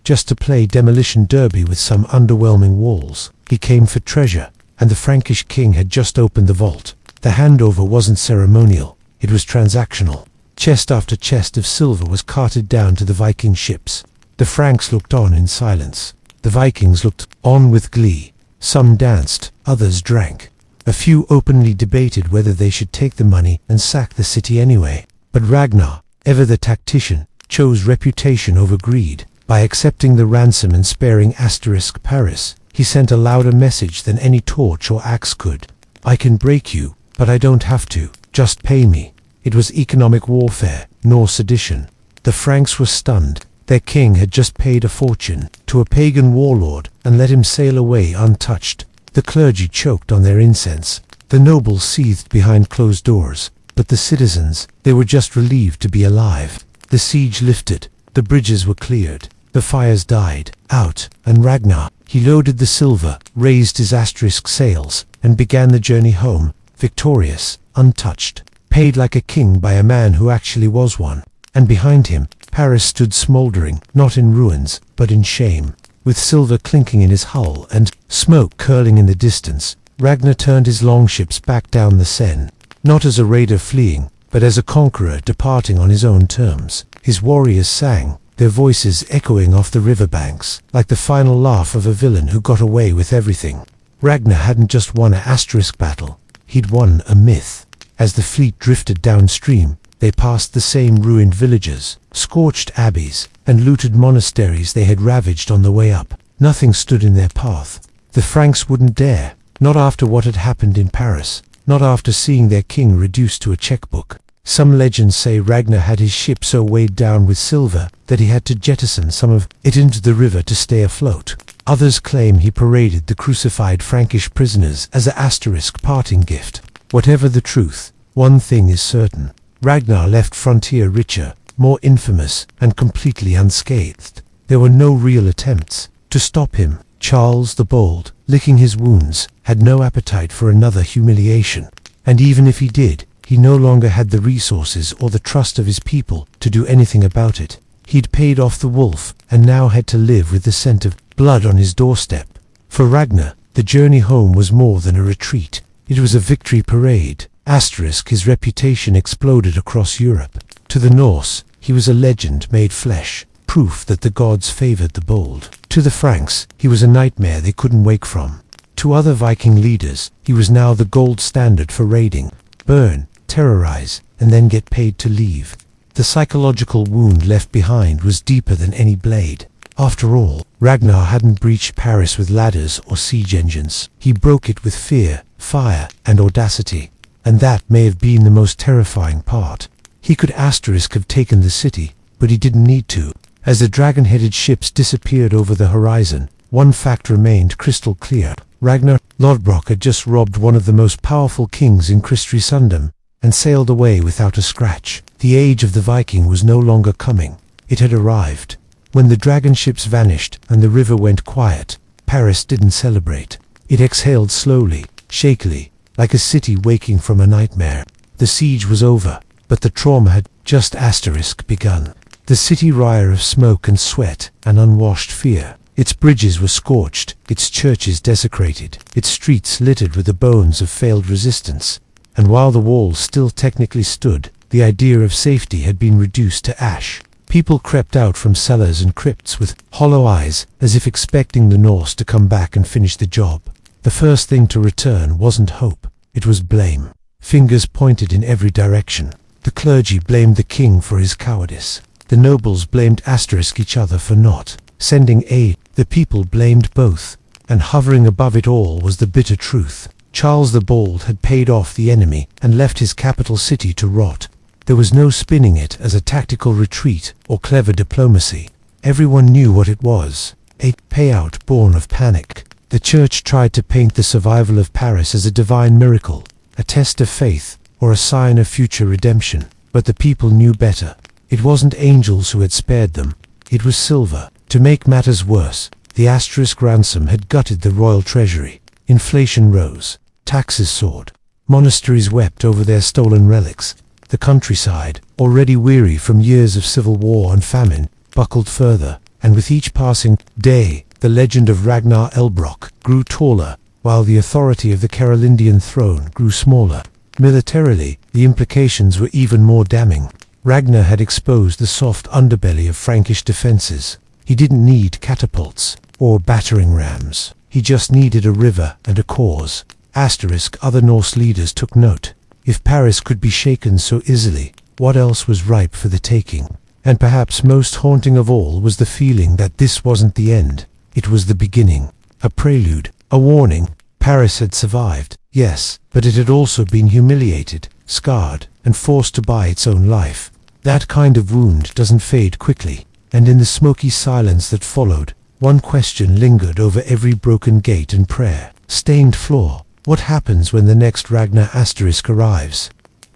just to play demolition derby with some underwhelming walls. He came for treasure, and the Frankish king had just opened the vault. The handover wasn't ceremonial, it was transactional. Chest after chest of silver was carted down to the Viking ships. The Franks looked on in silence. The Vikings looked on with glee. Some danced, others drank. A few openly debated whether they should take the money and sack the city anyway. But Ragnar, ever the tactician, chose reputation over greed. By accepting the ransom and sparing Paris, he sent a louder message than any torch or axe could. I can break you, but I don't have to. Just pay me. It was economic warfare, nor sedition. The Franks were stunned. Their king had just paid a fortune to a pagan warlord and let him sail away untouched. The clergy choked on their incense. The nobles seethed behind closed doors, but the citizens, they were just relieved to be alive. The siege lifted, the bridges were cleared, the fires died out, and Ragnar, he loaded the silver, raised his asterisk sails, and began the journey home, victorious, untouched, paid like a king by a man who actually was one. And behind him, Paris stood smouldering, not in ruins, but in shame. With silver clinking in his hull and smoke curling in the distance, Ragnar turned his longships back down the Seine, not as a raider fleeing, but as a conqueror departing on his own terms. His warriors sang, their voices echoing off the riverbanks, like the final laugh of a villain who got away with everything. Ragnar hadn't just won an asterisk battle, he'd won a myth. As the fleet drifted downstream, they passed the same ruined villages, scorched abbeys, and looted monasteries they had ravaged on the way up. Nothing stood in their path. The Franks wouldn't dare, not after what had happened in Paris, not after seeing their king reduced to a checkbook. Some legends say Ragnar had his ship so weighed down with silver that he had to jettison some of it into the river to stay afloat. Others claim he paraded the crucified Frankish prisoners as an asterisk parting gift. Whatever the truth, one thing is certain. Ragnar left frontier richer, more infamous, and completely unscathed. There were no real attempts to stop him. Charles the Bold, licking his wounds, had no appetite for another humiliation. And even if he did, he no longer had the resources or the trust of his people to do anything about it. He'd paid off the wolf, and now had to live with the scent of blood on his doorstep. For Ragnar, the journey home was more than a retreat. It was a victory parade. Asterisk, his reputation exploded across Europe. To the Norse, he was a legend made flesh, proof that the gods favored the bold. To the Franks, he was a nightmare they couldn't wake from. To other Viking leaders, he was now the gold standard for raiding, burn, terrorize, and then get paid to leave. The psychological wound left behind was deeper than any blade. After all, Ragnar hadn't breached Paris with ladders or siege engines. He broke it with fear, fire, and audacity. And that may have been the most terrifying part. He could asterisk have taken the city, but he didn't need to. As the dragon-headed ships disappeared over the horizon, one fact remained crystal clear. Ragnar Lodbrok had just robbed one of the most powerful kings in Kristiansund, and sailed away without a scratch. The age of the Viking was no longer coming. It had arrived. When the dragon ships vanished and the river went quiet, Paris didn't celebrate. It exhaled slowly, shakily, like a city waking from a nightmare. The siege was over, but the trauma had just asterisk begun. The city wire of smoke and sweat and unwashed fear. Its bridges were scorched, its churches desecrated, its streets littered with the bones of failed resistance. And while the walls still technically stood, the idea of safety had been reduced to ash. People crept out from cellars and crypts with hollow eyes, as if expecting the Norse to come back and finish the job. The first thing to return wasn't hope, it was blame. Fingers pointed in every direction. The clergy blamed the king for his cowardice. The nobles blamed asterisk each other for not sending aid. The people blamed both. And hovering above it all was the bitter truth. Charles the Bold had paid off the enemy and left his capital city to rot. There was no spinning it as a tactical retreat or clever diplomacy. Everyone knew what it was. A payout born of panic. The church tried to paint the survival of Paris as a divine miracle, a test of faith, or a sign of future redemption. But the people knew better. It wasn't angels who had spared them. It was silver. To make matters worse, the asterisk ransom had gutted the royal treasury. Inflation rose. Taxes soared. Monasteries wept over their stolen relics. The countryside, already weary from years of civil war and famine, buckled further, and with each passing day, the legend of Ragnar Lodbrok grew taller, while the authority of the Carolingian throne grew smaller. Militarily, the implications were even more damning. Ragnar had exposed the soft underbelly of Frankish defenses. He didn't need catapults or battering rams. He just needed a river and a cause. Asterisk, other Norse leaders took note. If Paris could be shaken so easily, what else was ripe for the taking? And perhaps most haunting of all was the feeling that this wasn't the end. It was the beginning. A prelude. A warning. Paris had survived, yes, but it had also been humiliated, scarred, and forced to buy its own life. That kind of wound doesn't fade quickly. And in the smoky silence that followed, one question lingered over every broken gate and prayer. Stained floor. What happens when the next Ragnar asterisk arrives?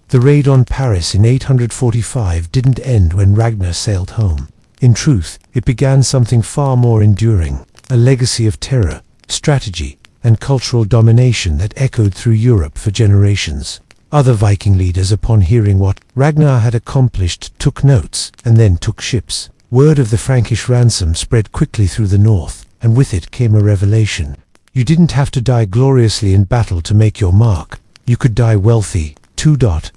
The raid on Paris in 845 didn't end when Ragnar sailed home. In truth, it began something far more enduring, a legacy of terror, strategy, and cultural domination that echoed through Europe for generations. Other Viking leaders, upon hearing what Ragnar had accomplished, took notes, and then took ships. Word of the Frankish ransom spread quickly through the north, and with it came a revelation. You didn't have to die gloriously in battle to make your mark. You could die wealthy. Ragnar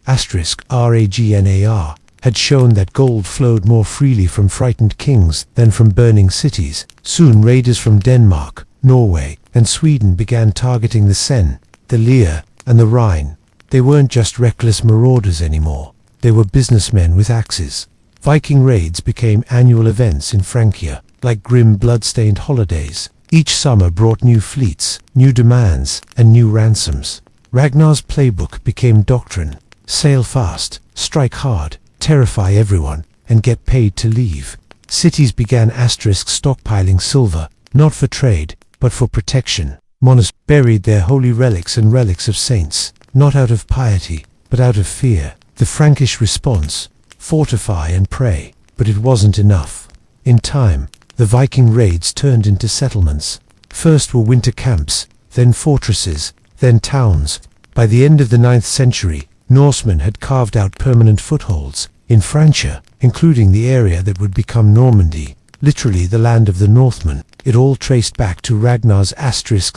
had shown that gold flowed more freely from frightened kings than from burning cities. Soon raiders from Denmark, Norway, and Sweden began targeting the Seine, the Lier, and the Rhine. They weren't just reckless marauders anymore. They were businessmen with axes. Viking raids became annual events in Francia, like grim blood-stained holidays. Each summer brought new fleets, new demands, and new ransoms. Ragnar's playbook became doctrine. Sail fast, strike hard, terrify everyone, and get paid to leave. Cities began stockpiling silver, not for trade, but for protection. Monasteries buried their holy relics and relics of saints, not out of piety, but out of fear. The Frankish response: fortify and pray. But it wasn't enough. In time, the Viking raids turned into settlements. First were winter camps, then fortresses, then towns. By the end of the 9th century, Norsemen had carved out permanent footholds in Francia, including the area that would become Normandy, literally the land of the Northmen. It all traced back to Ragnar's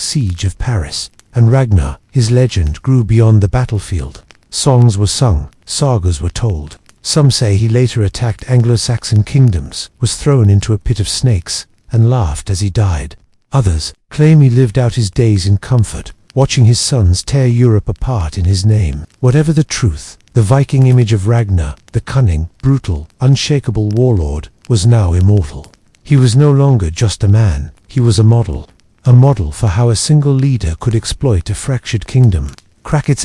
siege of Paris. And Ragnar, his legend, grew beyond the battlefield. Songs were sung, sagas were told. Some say he later attacked Anglo-Saxon kingdoms, was thrown into a pit of snakes, and laughed as he died. Others claim he lived out his days in comfort, watching his sons tear Europe apart in his name. Whatever the truth, the Viking image of Ragnar, the cunning, brutal, unshakable warlord, was now immortal. He was no longer just a man, he was a model for how a single leader could exploit a fractured kingdom, crack its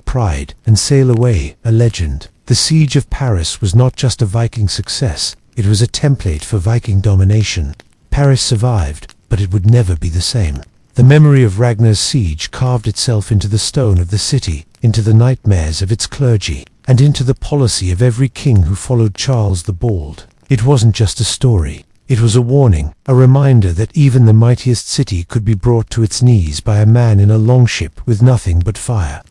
pride, and sail away, a legend. The siege of Paris was not just a Viking success, it was a template for Viking domination. Paris survived, but it would never be the same. The memory of Ragnar's siege carved itself into the stone of the city, into the nightmares of its clergy, and into the policy of every king who followed Charles the Bald. It wasn't just a story. It was a warning, a reminder that even the mightiest city could be brought to its knees by a man in a longship with nothing but fire.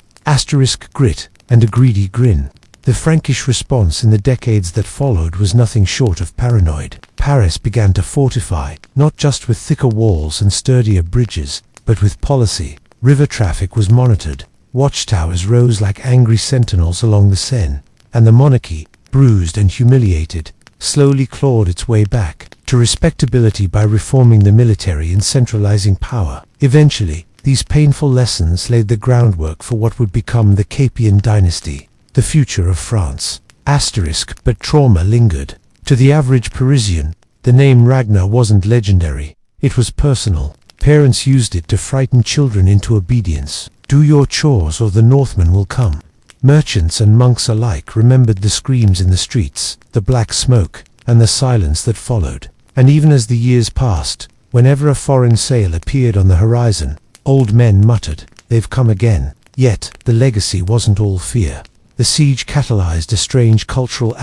Grit, and a greedy grin. The Frankish response in the decades that followed was nothing short of paranoid. Paris began to fortify, not just with thicker walls and sturdier bridges, but with policy. River traffic was monitored. Watchtowers rose like angry sentinels along the Seine, and the monarchy, bruised and humiliated, slowly clawed its way back to respectability by reforming the military and centralizing power. Eventually, these painful lessons laid the groundwork for what would become the Capian dynasty, the future of France. But trauma lingered. To the average Parisian, the name Ragnar wasn't legendary. It was personal. Parents used it to frighten children into obedience. Do your chores or the Northmen will come. Merchants and monks alike remembered the screams in the streets, the black smoke, and the silence that followed. And even as the years passed, whenever a foreign sail appeared on the horizon, old men muttered, "They've come again." Yet, the legacy wasn't all fear. The siege catalyzed a strange cultural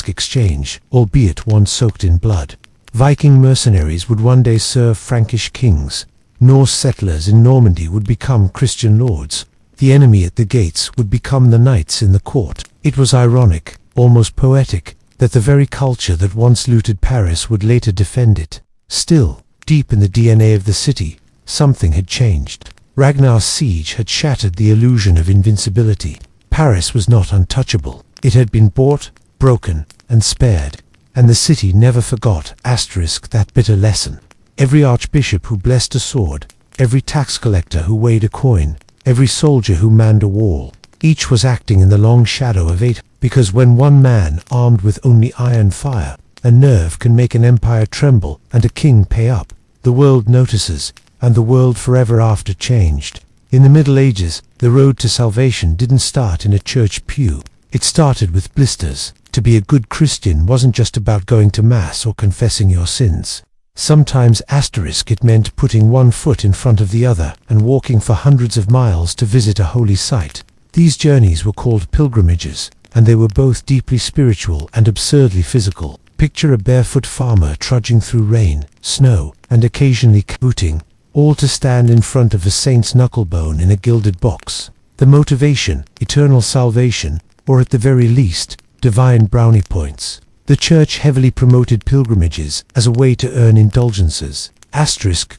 exchange, albeit one soaked in blood. Viking mercenaries would one day serve Frankish kings. Norse settlers in Normandy would become Christian lords. The enemy at the gates would become the knights in the court. It was ironic, almost poetic, that the very culture that once looted Paris would later defend it. Still, deep in the DNA of the city, something had changed. Ragnar's siege had shattered the illusion of invincibility. Paris was not untouchable. It had been bought, broken, and spared. And the city never forgot that bitter lesson. Every archbishop who blessed a sword, every tax collector who weighed a coin, every soldier who manned a wall, each was acting in the long shadow of eight, because when one man, armed with only iron fire, a nerve can make an empire tremble and a king pay up, the world notices, and the world forever after changed. In the Middle Ages, the road to salvation didn't start in a church pew. It started with blisters. To be a good Christian wasn't just about going to Mass or confessing your sins. Sometimes it meant putting one foot in front of the other and walking for hundreds of miles to visit a holy site. These journeys were called pilgrimages, and they were both deeply spiritual and absurdly physical. Picture a barefoot farmer trudging through rain, snow, and occasionally booting, all to stand in front of a saint's knucklebone in a gilded box. The motivation, eternal salvation, or at the very least, divine brownie points. The church heavily promoted pilgrimages as a way to earn indulgences.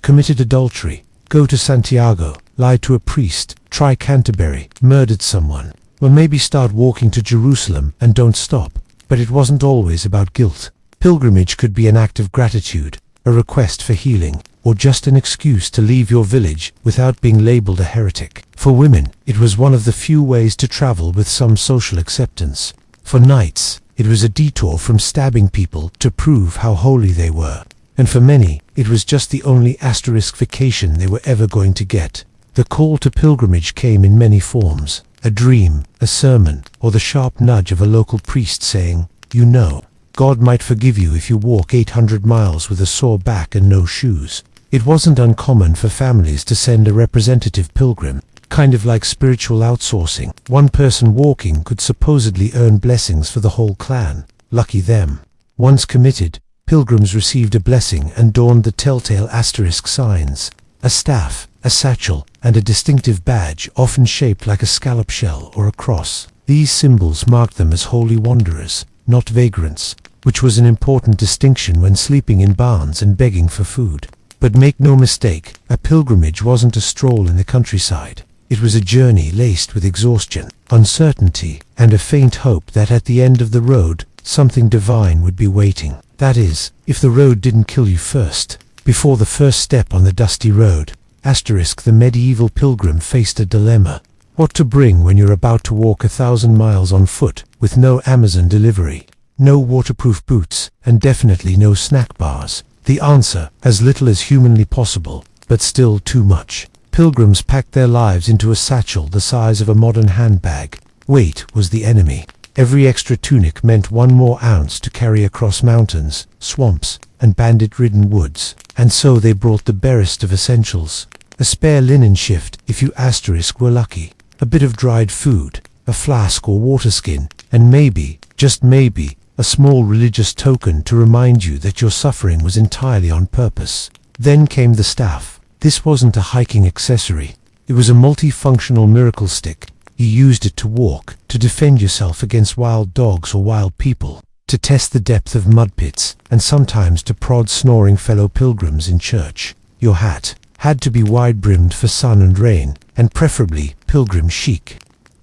Committed adultery, go to Santiago, lied to a priest, try Canterbury, murdered someone. Well, maybe start walking to Jerusalem and don't stop. But it wasn't always about guilt. Pilgrimage could be an act of gratitude, a request for healing, or just an excuse to leave your village without being labeled a heretic. For women, it was one of the few ways to travel with some social acceptance. For knights, it was a detour from stabbing people to prove how holy they were. And for many, it was just the only vacation they were ever going to get. The call to pilgrimage came in many forms: a dream, a sermon, or the sharp nudge of a local priest saying, "You know, God might forgive you if you walk 800 miles with a sore back and no shoes." It wasn't uncommon for families to send a representative pilgrim, kind of like spiritual outsourcing. One person walking could supposedly earn blessings for the whole clan. Lucky them. Once committed, pilgrims received a blessing and donned the telltale signs: a staff, a satchel, and a distinctive badge often shaped like a scallop shell or a cross. These symbols marked them as holy wanderers, not vagrants, which was an important distinction when sleeping in barns and begging for food. But make no mistake, a pilgrimage wasn't a stroll in the countryside. It was a journey laced with exhaustion, uncertainty, and a faint hope that at the end of the road, something divine would be waiting. That is, if the road didn't kill you first. Before the first step on the dusty road, the medieval pilgrim faced a dilemma. What to bring when you're about to walk 1,000 miles on foot, with no Amazon delivery, no waterproof boots, and definitely no snack bars? The answer, as little as humanly possible, but still too much. Pilgrims packed their lives into a satchel the size of a modern handbag. Weight was the enemy. Every extra tunic meant one more ounce to carry across mountains, swamps, and bandit-ridden woods. And so they brought the barest of essentials. A spare linen shift, if you were lucky. A bit of dried food, a flask or water skin, and maybe, just maybe, a small religious token to remind you that your suffering was entirely on purpose. Then came the staff. This wasn't a hiking accessory. It was a multifunctional miracle stick. You used it to walk, to defend yourself against wild dogs or wild people, to test the depth of mud pits, and sometimes to prod snoring fellow pilgrims in church. Your hat had to be wide-brimmed for sun and rain, and preferably pilgrim chic.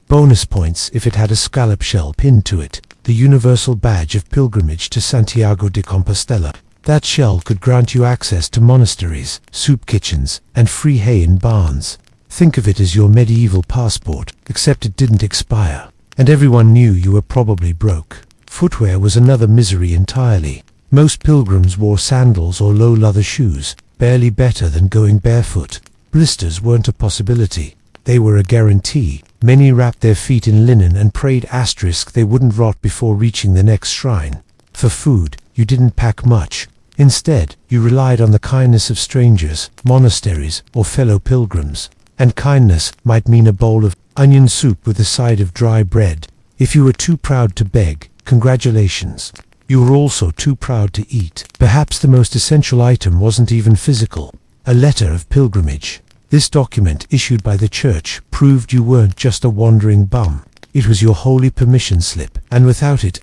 Bonus points if it had a scallop shell pinned to it, the universal badge of pilgrimage to Santiago de Compostela. That shell could grant you access to monasteries, soup kitchens, and free hay in barns. Think of it as your medieval passport, except it didn't expire, and everyone knew you were probably broke. Footwear was another misery entirely. Most pilgrims wore sandals or low leather shoes, barely better than going barefoot. Blisters weren't a possibility. They were a guarantee. Many wrapped their feet in linen and prayed they wouldn't rot before reaching the next shrine. For food, you didn't pack much. Instead, you relied on the kindness of strangers, monasteries, or fellow pilgrims. And kindness might mean a bowl of onion soup with a side of dry bread. If you were too proud to beg, congratulations. You were also too proud to eat. Perhaps the most essential item wasn't even physical. A letter of pilgrimage. This document, issued by the church, proved you weren't just a wandering bum. It was your holy permission slip, and without it,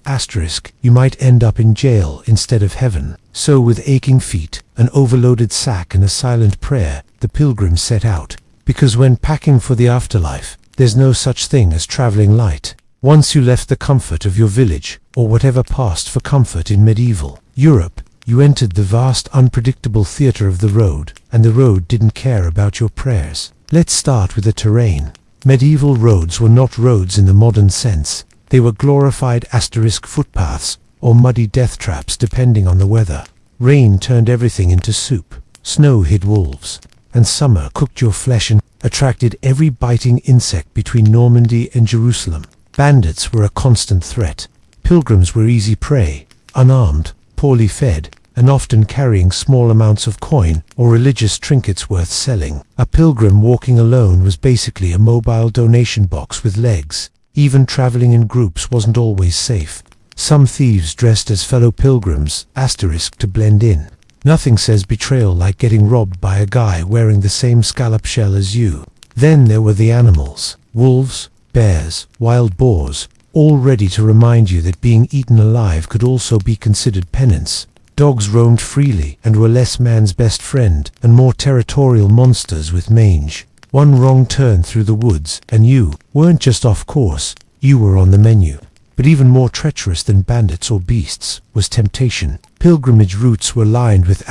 you might end up in jail instead of heaven. So with aching feet, an overloaded sack and a silent prayer, the pilgrims set out. Because when packing for the afterlife, there's no such thing as traveling light. Once you left the comfort of your village, or whatever passed for comfort in medieval Europe, you entered the vast unpredictable theater of the road, and the road didn't care about your prayers. Let's start with the terrain. Medieval roads were not roads in the modern sense. They were glorified footpaths, or muddy death traps depending on the weather. Rain turned everything into soup. Snow hid wolves. And summer cooked your flesh and attracted every biting insect between Normandy and Jerusalem. Bandits were a constant threat. Pilgrims were easy prey, unarmed, poorly fed, and often carrying small amounts of coin or religious trinkets worth selling. A pilgrim walking alone was basically a mobile donation box with legs. Even traveling in groups wasn't always safe. Some thieves dressed as fellow pilgrims, to blend in. Nothing says betrayal like getting robbed by a guy wearing the same scallop shell as you. Then there were the animals. Wolves, bears, wild boars, all ready to remind you that being eaten alive could also be considered penance. Dogs roamed freely and were less man's best friend and more territorial monsters with mange. One wrong turn through the woods and you weren't just off course, you were on the menu. But even more treacherous than bandits or beasts was temptation. Pilgrimage routes were lined with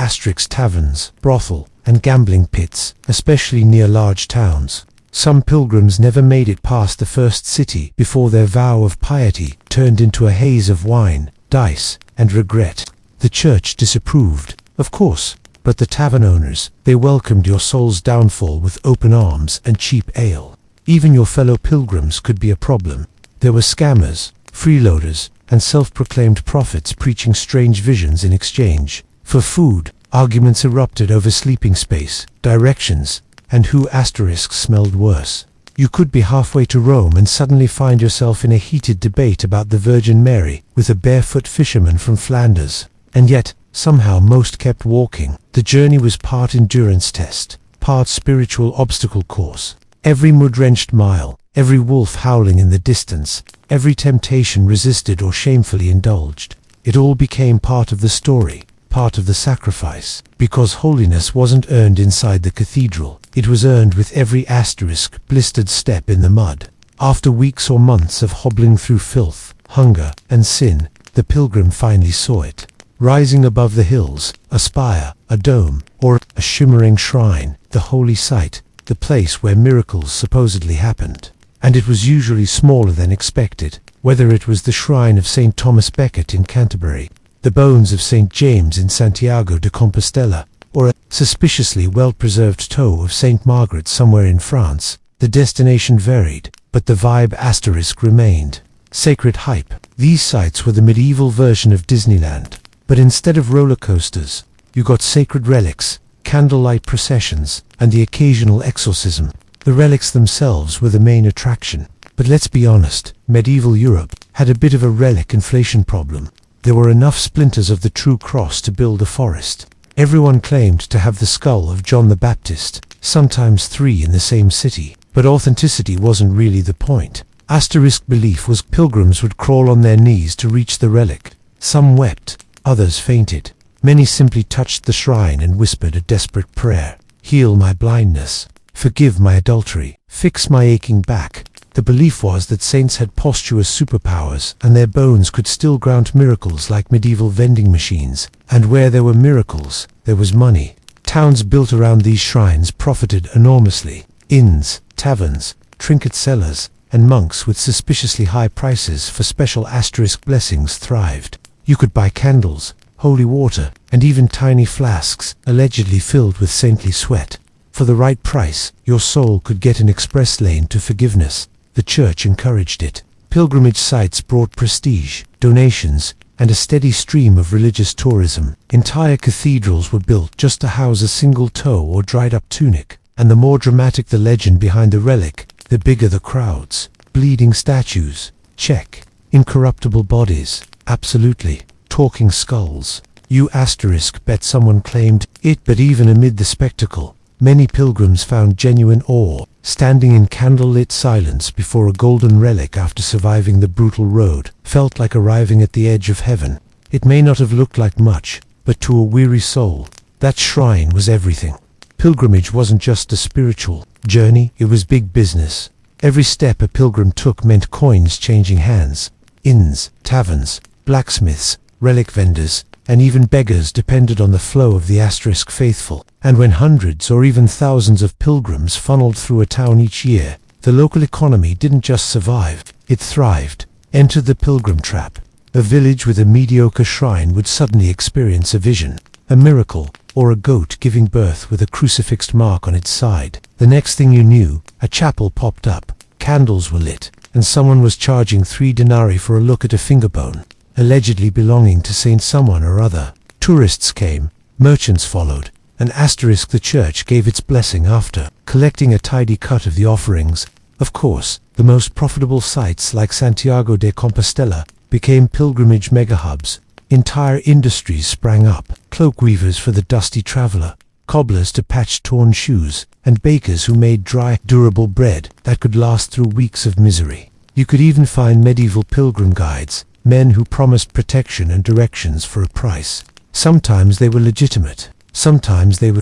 taverns, brothel, and gambling pits, especially near large towns. Some pilgrims never made it past the first city before their vow of piety turned into a haze of wine, dice, and regret. The church disapproved, of course, but the tavern owners, they welcomed your soul's downfall with open arms and cheap ale. Even your fellow pilgrims could be a problem. There were scammers, freeloaders, and self-proclaimed prophets preaching strange visions in exchange. For food, arguments erupted over sleeping space, directions, and who smelled worse. You could be halfway to Rome and suddenly find yourself in a heated debate about the Virgin Mary with a barefoot fisherman from Flanders. And yet, somehow most kept walking. The journey was part endurance test, part spiritual obstacle course. Every mud-drenched mile, every wolf howling in the distance, every temptation resisted or shamefully indulged. It all became part of the story, part of the sacrifice, because holiness wasn't earned inside the cathedral, it was earned with every blistered step in the mud. After weeks or months of hobbling through filth, hunger, and sin, the pilgrim finally saw it. Rising above the hills, a spire, a dome, or a shimmering shrine, the holy site, the place where miracles supposedly happened. And it was usually smaller than expected, whether it was the shrine of St. Thomas Becket in Canterbury, the bones of St. James in Santiago de Compostela, or a suspiciously well-preserved toe of St. Margaret somewhere in France. The destination varied, but the vibe remained. Sacred hype. These sites were the medieval version of Disneyland, but instead of roller coasters, you got sacred relics, candlelight processions, and the occasional exorcism. The relics themselves were the main attraction. But let's be honest, medieval Europe had a bit of a relic inflation problem. There were enough splinters of the true cross to build a forest. Everyone claimed to have the skull of John the Baptist, sometimes 3 in the same city, but authenticity wasn't really the point. Belief was pilgrims would crawl on their knees to reach the relic. Some wept, others fainted. Many simply touched the shrine and whispered a desperate prayer. Heal my blindness. Forgive my adultery. Fix my aching back. The belief was that saints had posthumous superpowers, and their bones could still grant miracles like medieval vending machines. And where there were miracles, there was money. Towns built around these shrines profited enormously. Inns, taverns, trinket sellers, and monks with suspiciously high prices for special blessings thrived. You could buy candles, holy water, and even tiny flasks, allegedly filled with saintly sweat. For the right price, your soul could get an express lane to forgiveness. The church encouraged it. Pilgrimage sites brought prestige, donations, and a steady stream of religious tourism. Entire cathedrals were built just to house a single toe or dried-up tunic, and the more dramatic the legend behind the relic, the bigger the crowds. Bleeding statues? Check. Incorruptible bodies? Absolutely. Talking skulls? You bet someone claimed it, but even amid the spectacle, many pilgrims found genuine awe, standing in candle-lit silence before a golden relic after surviving the brutal road, felt like arriving at the edge of heaven. It may not have looked like much, but to a weary soul, that shrine was everything. Pilgrimage wasn't just a spiritual journey, it was big business. Every step a pilgrim took meant coins changing hands. Inns, taverns, blacksmiths, relic vendors, and even beggars depended on the flow of the faithful. And when hundreds or even thousands of pilgrims funneled through a town each year, the local economy didn't just survive, it thrived. Enter the pilgrim trap. A village with a mediocre shrine would suddenly experience a vision, a miracle, or a goat giving birth with a crucifixed mark on its side. The next thing you knew, a chapel popped up, candles were lit, and someone was charging 3 denarii for a look at a fingerbone, allegedly belonging to Saint someone or other. Tourists came, merchants followed, and asterisk the church gave its blessing after, collecting a tidy cut of the offerings. Of course, the most profitable sites like Santiago de Compostela became pilgrimage megahubs. Entire industries sprang up, cloak weavers for the dusty traveler, cobblers to patch torn shoes, and bakers who made dry, durable bread that could last through weeks of misery. You could even find medieval pilgrim guides, men who promised protection and directions for a price. Sometimes they were legitimate, sometimes they were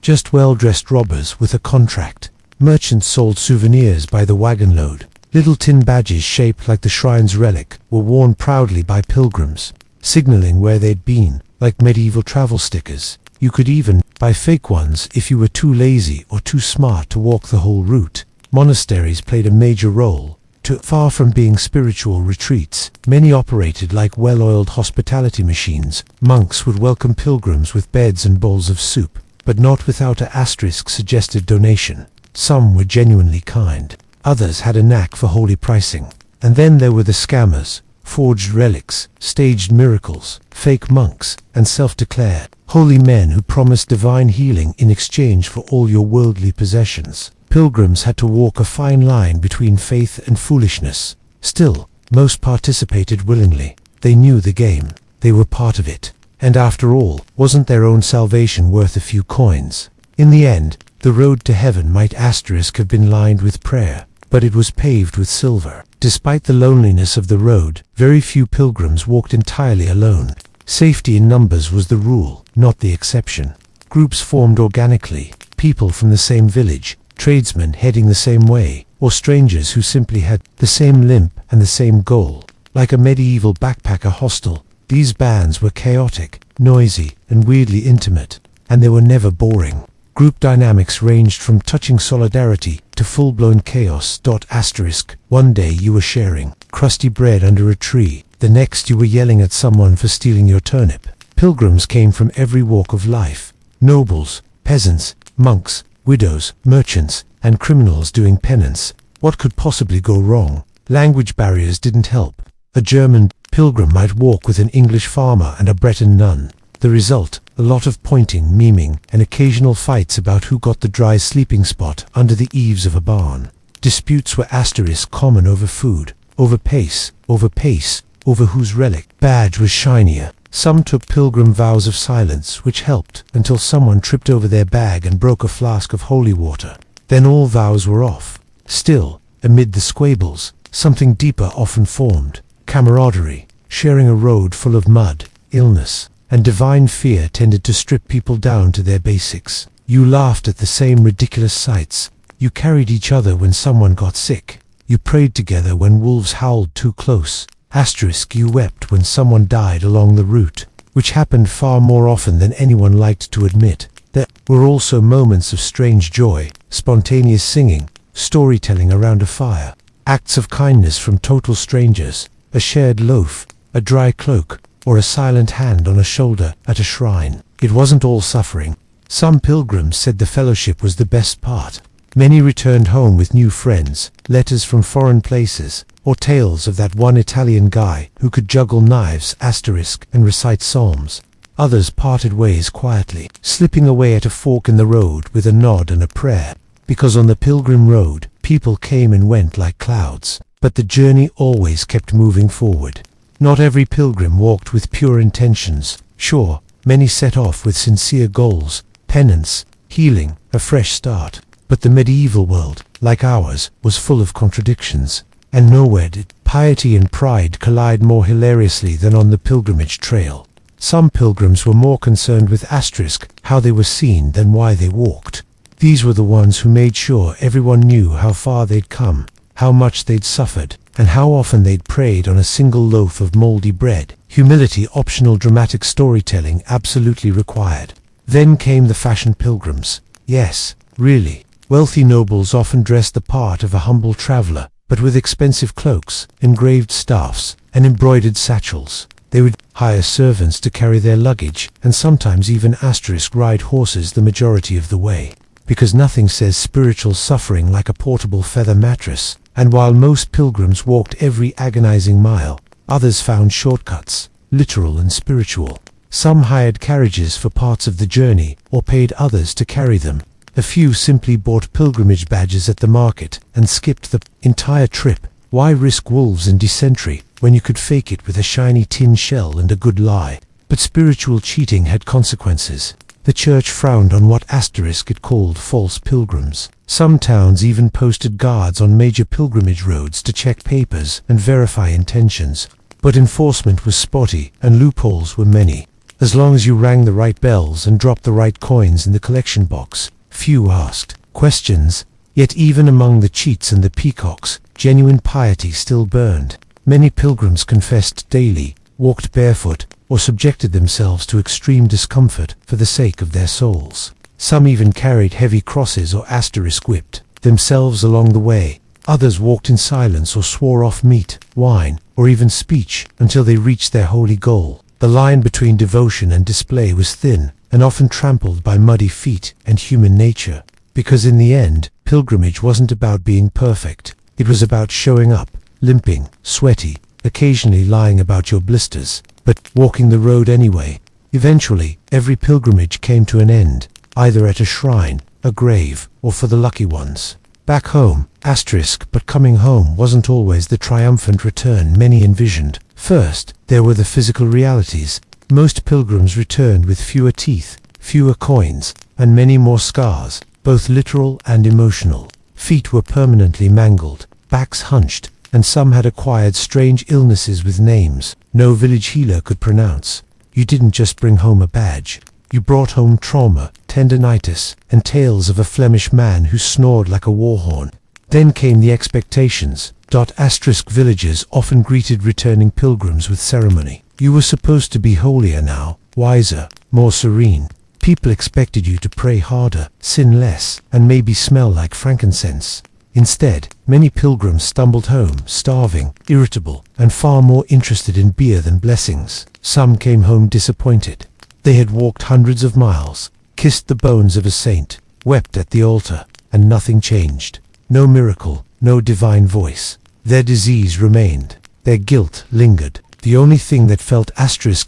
just well-dressed robbers with a contract. Merchants sold souvenirs by the wagon load. Little tin badges shaped like the shrine's relic were worn proudly by pilgrims, signaling where they'd been, like medieval travel stickers. You could even buy fake ones if you were too lazy or too smart to walk the whole route. Monasteries played a major role. Far from being spiritual retreats, many operated like well-oiled hospitality machines. Monks would welcome pilgrims with beds and bowls of soup, but not without an asterisk suggested donation. Some were genuinely kind. Others had a knack for holy pricing. And then there were the scammers, forged relics, staged miracles, fake monks, and self-declared holy men who promised divine healing in exchange for all your worldly possessions. Pilgrims had to walk a fine line between faith and foolishness. Still, most participated willingly. They knew the game. They were part of it. And after all, wasn't their own salvation worth a few coins? In the end, the road to heaven might asterisk have been lined with prayer, but it was paved with silver. Despite the loneliness of the road, very few pilgrims walked entirely alone. Safety in numbers was the rule, not the exception. Groups formed organically, people from the same village, tradesmen heading the same way, or strangers who simply had the same limp and the same goal. Like a medieval backpacker hostel, these bands were chaotic, noisy, and weirdly intimate, and they were never boring. Group dynamics ranged from touching solidarity to full-blown chaos. One day you were sharing crusty bread under a tree, the next you were yelling at someone for stealing your turnip. Pilgrims came from every walk of life. Nobles, peasants, monks, widows, merchants, and criminals doing penance. What could possibly go wrong? Language barriers didn't help. A German pilgrim might walk with an English farmer and a Breton nun. The result, a lot of pointing, memeing, and occasional fights about who got the dry sleeping spot under the eaves of a barn. Disputes were asterisk common over food, over pace, over whose relic badge was shinier. Some took pilgrim vows of silence, which helped, until someone tripped over their bag and broke a flask of holy water. Then all vows were off. Still, amid the squabbles, something deeper often formed. Camaraderie, sharing a road full of mud, illness, and divine fear tended to strip people down to their basics. You laughed at the same ridiculous sights. You carried each other when someone got sick. You prayed together when wolves howled too close. Asterisk you wept when someone died along the route, which happened far more often than anyone liked to admit. There were also moments of strange joy, spontaneous singing, storytelling around a fire, acts of kindness from total strangers, a shared loaf, a dry cloak, or a silent hand on a shoulder at a shrine. It wasn't all suffering. Some pilgrims said the fellowship was the best part. Many returned home with new friends, letters from foreign places, or tales of that one Italian guy who could juggle knives asterisk and recite psalms. Others parted ways quietly, slipping away at a fork in the road with a nod and a prayer. Because on the pilgrim road, people came and went like clouds, but the journey always kept moving forward. Not every pilgrim walked with pure intentions. Sure, many set off with sincere goals, penance, healing, a fresh start. But the medieval world, like ours, was full of contradictions, and nowhere did piety and pride collide more hilariously than on the pilgrimage trail. Some pilgrims were more concerned with asterisk how they were seen than why they walked. These were the ones who made sure everyone knew how far they'd come, how much they'd suffered, and how often they'd prayed on a single loaf of moldy bread. Humility, optional, dramatic storytelling absolutely required. Then came the fashion pilgrims. Yes, really. Wealthy nobles often dressed the part of a humble traveler, but with expensive cloaks, engraved staffs, and embroidered satchels. They would hire servants to carry their luggage, and sometimes even asterisk ride horses the majority of the way. Because nothing says spiritual suffering like a portable feather mattress, and while most pilgrims walked every agonizing mile, others found shortcuts, literal and spiritual. Some hired carriages for parts of the journey, or paid others to carry them. A few simply bought pilgrimage badges at the market and skipped the entire trip. Why risk wolves and dysentery when you could fake it with a shiny tin shell and a good lie? But spiritual cheating had consequences. The church frowned on what asterisk it called false pilgrims. Some towns even posted guards on major pilgrimage roads to check papers and verify intentions. But enforcement was spotty and loopholes were many. As long as you rang the right bells and dropped the right coins in the collection box, few asked questions. Yet even among the cheats and the peacocks, genuine piety still burned. Many pilgrims confessed daily, walked barefoot, or subjected themselves to extreme discomfort for the sake of their souls. Some even carried heavy crosses or asterisk whipped themselves along the way. Others walked in silence or swore off meat, wine, or even speech until they reached their holy goal. The line between devotion and display was thin, and often trampled by muddy feet and human nature. Because in the end, pilgrimage wasn't about being perfect. It was about showing up, limping, sweaty, occasionally lying about your blisters, but walking the road anyway. Eventually, every pilgrimage came to an end, either at a shrine, a grave, or for the lucky ones. Back home, but coming home wasn't always the triumphant return many envisioned. First, there were the physical realities. Most pilgrims returned with fewer teeth, fewer coins, and many more scars, both literal and emotional. Feet were permanently mangled, backs hunched, and some had acquired strange illnesses with names no village healer could pronounce. You didn't just bring home a badge. You brought home trauma, tendinitis, and tales of a Flemish man who snored like a war horn. Then came the expectations. Villagers often greeted returning pilgrims with ceremony. You were supposed to be holier now, wiser, more serene. People expected you to pray harder, sin less, and maybe smell like frankincense. Instead, many pilgrims stumbled home, starving, irritable, and far more interested in beer than blessings. Some came home disappointed. They had walked hundreds of miles, kissed the bones of a saint, wept at the altar, and nothing changed. No miracle, no divine voice. Their disease remained. Their guilt lingered. The only thing that felt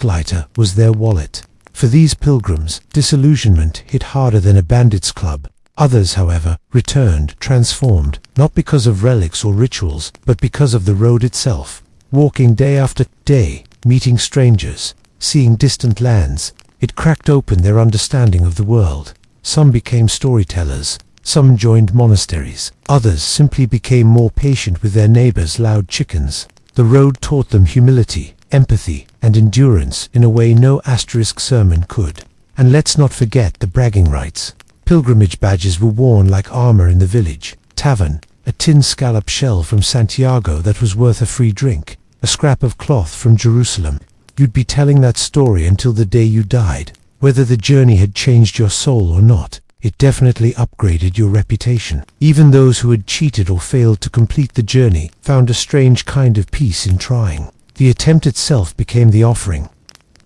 lighter was their wallet. For these pilgrims, disillusionment hit harder than a bandits' club. Others, however, returned, transformed, not because of relics or rituals, but because of the road itself. Walking day after day, meeting strangers, seeing distant lands, it cracked open their understanding of the world. Some became storytellers, some joined monasteries, others simply became more patient with their neighbors' loud chickens. The road taught them humility, empathy, and endurance in a way no sermon could. And let's not forget the bragging rights. Pilgrimage badges were worn like armor in the village tavern, a tin scallop shell from Santiago that was worth a free drink, a scrap of cloth from Jerusalem. You'd be telling that story until the day you died. Whether the journey had changed your soul or not, it definitely upgraded your reputation. Even those who had cheated or failed to complete the journey found a strange kind of peace in trying. The attempt itself became the offering.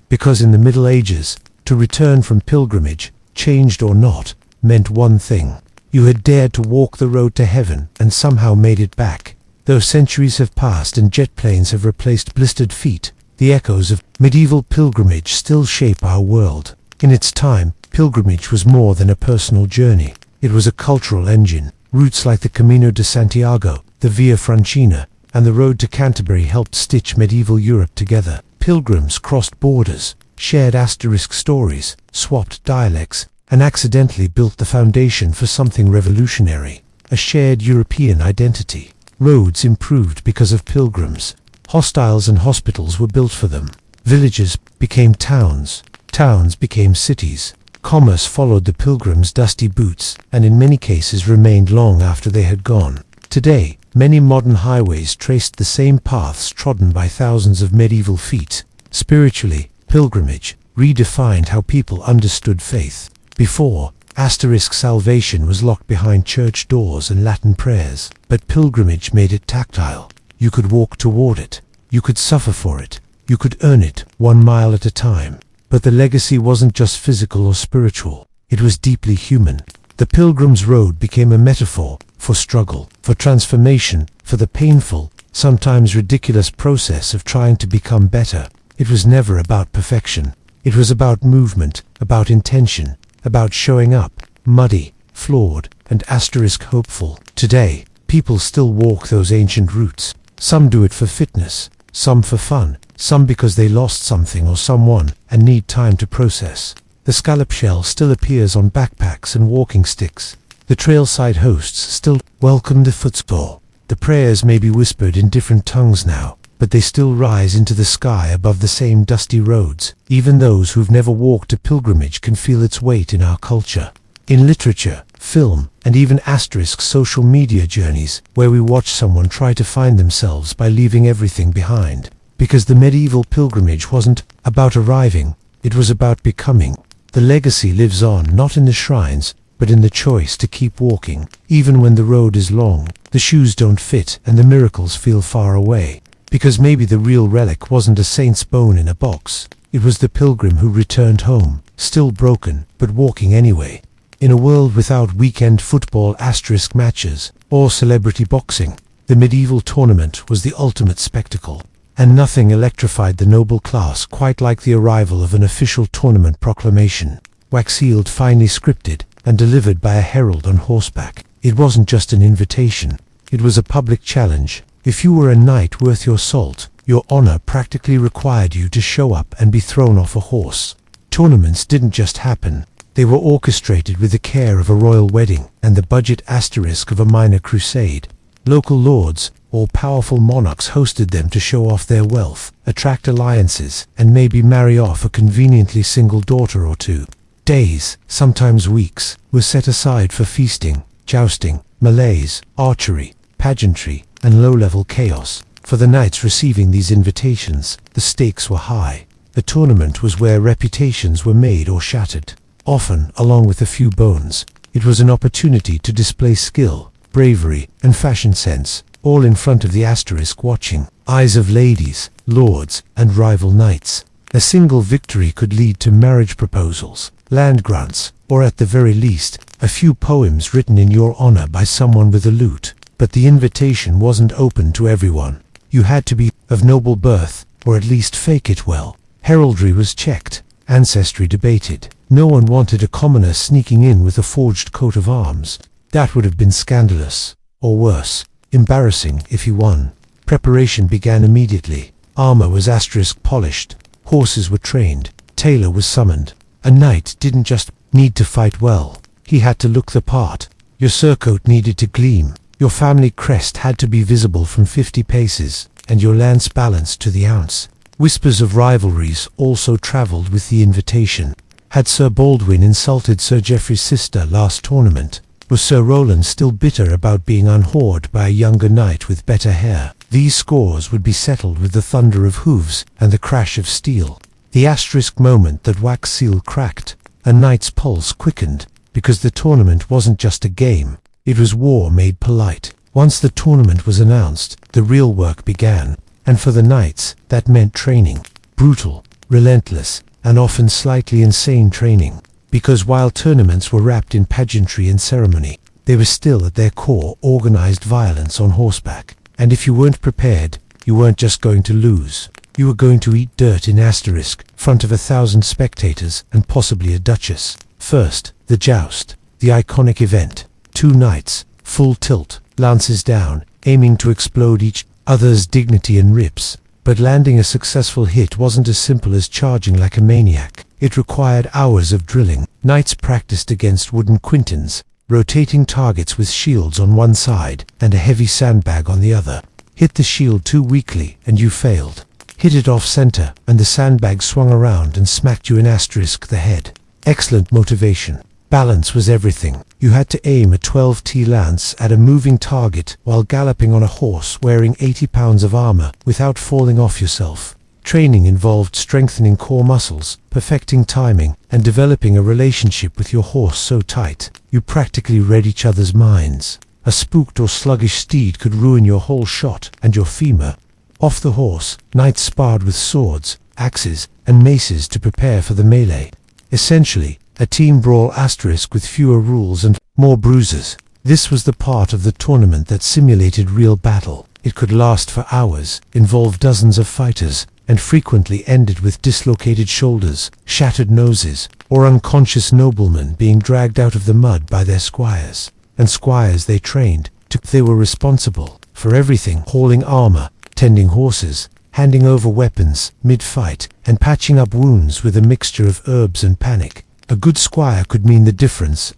Because in the Middle Ages, to return from pilgrimage, changed or not, meant one thing. You had dared to walk the road to heaven and somehow made it back. Though centuries have passed and jet planes have replaced blistered feet, the echoes of medieval pilgrimage still shape our world. In its time, pilgrimage was more than a personal journey. It was a cultural engine. Routes like the Camino de Santiago, the Via Francina, and the road to Canterbury helped stitch medieval Europe together. Pilgrims crossed borders, shared stories, swapped dialects, and accidentally built the foundation for something revolutionary, a shared European identity. Roads improved because of pilgrims. Hostels and hospitals were built for them. Villages became towns. Towns became cities. Commerce followed the pilgrims' dusty boots, and in many cases remained long after they had gone. Today, many modern highways traced the same paths trodden by thousands of medieval feet. Spiritually, pilgrimage redefined how people understood faith. Before, salvation was locked behind church doors and Latin prayers, but pilgrimage made it tactile. You could walk toward it. You could suffer for it. You could earn it 1 mile at a time. But the legacy wasn't just physical or spiritual. It was deeply human. The Pilgrim's Road became a metaphor for struggle, for transformation, for the painful, sometimes ridiculous process of trying to become better. It was never about perfection. It was about movement, about intention, about showing up, muddy, flawed, and asterisk hopeful. Today, people still walk those ancient routes. Some do it for fitness, some for fun, some because they lost something or someone and need time to process. The scallop shell still appears on backpacks and walking sticks. The trailside hosts still welcome the footstool. The prayers may be whispered in different tongues now, but they still rise into the sky above the same dusty roads. Even those who've never walked a pilgrimage can feel its weight in our culture. In literature, film, and even asterisk social media journeys, where we watch someone try to find themselves by leaving everything behind. Because the medieval pilgrimage wasn't about arriving, it was about becoming. The legacy lives on not in the shrines, but in the choice to keep walking, even when the road is long, the shoes don't fit, and the miracles feel far away. Because maybe the real relic wasn't a saint's bone in a box. It was the pilgrim who returned home, still broken, but walking anyway. In a world without weekend football asterisk matches, or celebrity boxing, the medieval tournament was the ultimate spectacle. And nothing electrified the noble class quite like the arrival of an official tournament proclamation, wax-sealed, finely scripted, and delivered by a herald on horseback. It wasn't just an invitation, it was a public challenge. If you were a knight worth your salt, your honor practically required you to show up and be thrown off a horse. Tournaments didn't just happen, they were orchestrated with the care of a royal wedding and the budget asterisk of a minor crusade. Local lords, or powerful monarchs hosted them to show off their wealth, attract alliances, and maybe marry off a conveniently single daughter or two. Days, sometimes weeks, were set aside for feasting, jousting, melees, archery, pageantry, and low-level chaos. For the knights receiving these invitations, the stakes were high. The tournament was where reputations were made or shattered. Often, along with a few bones, it was an opportunity to display skill, bravery, and fashion sense, all in front of the asterisk watching eyes of ladies, lords, and rival knights. A single victory could lead to marriage proposals, land grants, or at the very least, a few poems written in your honor by someone with a lute. But the invitation wasn't open to everyone. You had to be of noble birth, or at least fake it well. Heraldry was checked, ancestry debated. No one wanted a commoner sneaking in with a forged coat of arms. That would have been scandalous, or worse, embarrassing if he won. Preparation began immediately. Armor was asterisk polished, horses were trained, tailor was summoned. A knight didn't just need to fight well, he had to look the part. Your surcoat needed to gleam, your family crest had to be visible from 50 paces, and your lance balanced to the ounce. Whispers of rivalries also travelled with the invitation. Had Sir Baldwin insulted Sir Geoffrey's sister last tournament? Was Sir Roland still bitter about being unhorsed by a younger knight with better hair? These scores would be settled with the thunder of hooves and the crash of steel. The asterisk moment that wax seal cracked, a knight's pulse quickened, because the tournament wasn't just a game, it was war made polite. Once the tournament was announced, the real work began, and for the knights, that meant training. Brutal, relentless, and often slightly insane training. Because while tournaments were wrapped in pageantry and ceremony, they were still at their core organized violence on horseback. And if you weren't prepared, you weren't just going to lose. You were going to eat dirt in asterisk, front of 1,000 spectators and possibly a duchess. First, the joust, the iconic event. 2 knights, full tilt, lances down, aiming to explode each other's dignity and ribs. But landing a successful hit wasn't as simple as charging like a maniac. It required hours of drilling. Knights practiced against wooden quintons, rotating targets with shields on one side and a heavy sandbag on the other. Hit the shield too weakly and you failed. Hit it off center and the sandbag swung around and smacked you in asterisk the head. Excellent motivation. Balance was everything. You had to aim a 12T lance at a moving target while galloping on a horse wearing 80 pounds of armor without falling off yourself. Training involved strengthening core muscles, perfecting timing, and developing a relationship with your horse so tight, you practically read each other's minds. A spooked or sluggish steed could ruin your whole shot and your femur. Off the horse, knights sparred with swords, axes, and maces to prepare for the melee. Essentially, a team brawl asterisk with fewer rules and more bruises. This was the part of the tournament that simulated real battle. It could last for hours, involve dozens of fighters, and frequently ended with dislocated shoulders, shattered noses, or unconscious noblemen being dragged out of the mud by their squires. And squires they trained, they were responsible for everything: hauling armor, tending horses, handing over weapons mid-fight, and patching up wounds with a mixture of herbs and panic. A good squire could mean the difference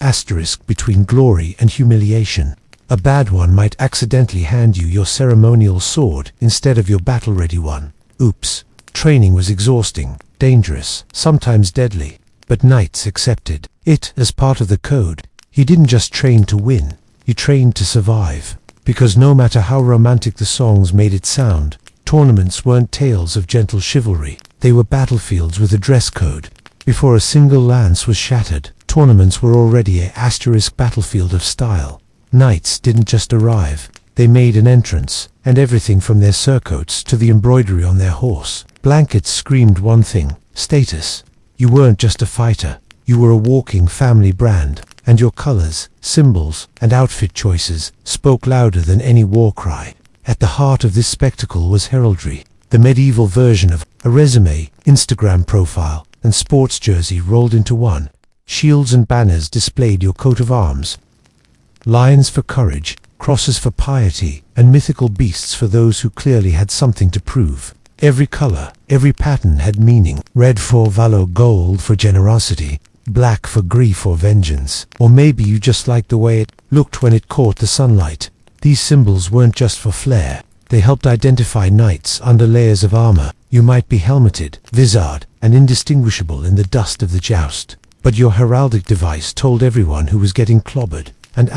between glory and humiliation. A bad one might accidentally hand you your ceremonial sword instead of your battle-ready one. Oops. Training was exhausting, dangerous, sometimes deadly, but knights accepted it as part of the code. You didn't just train to win, you trained to survive. Because no matter how romantic the songs made it sound, tournaments weren't tales of gentle chivalry. They were battlefields with a dress code. Before a single lance was shattered, tournaments were already a battlefield of style. Knights didn't just arrive, they made an entrance, and everything from their surcoats to the embroidery on their horse blankets screamed one thing: status. You weren't just a fighter, you were a walking family brand, and your colors, symbols, and outfit choices spoke louder than any war cry. At the heart of this spectacle was heraldry, the medieval version of a resume, Instagram profile, and sports jersey rolled into one. Shields and banners displayed your coat of arms. Lions for courage, crosses for piety, and mythical beasts for those who clearly had something to prove. Every color, every pattern had meaning: red for valor, gold for generosity, black for grief or vengeance. Or maybe you just liked the way it looked when it caught the sunlight. These symbols weren't just for flair, they helped identify knights under layers of armor. You might be helmeted, visared, and indistinguishable in the dust of the joust, but your heraldic device told everyone who was getting clobbered, and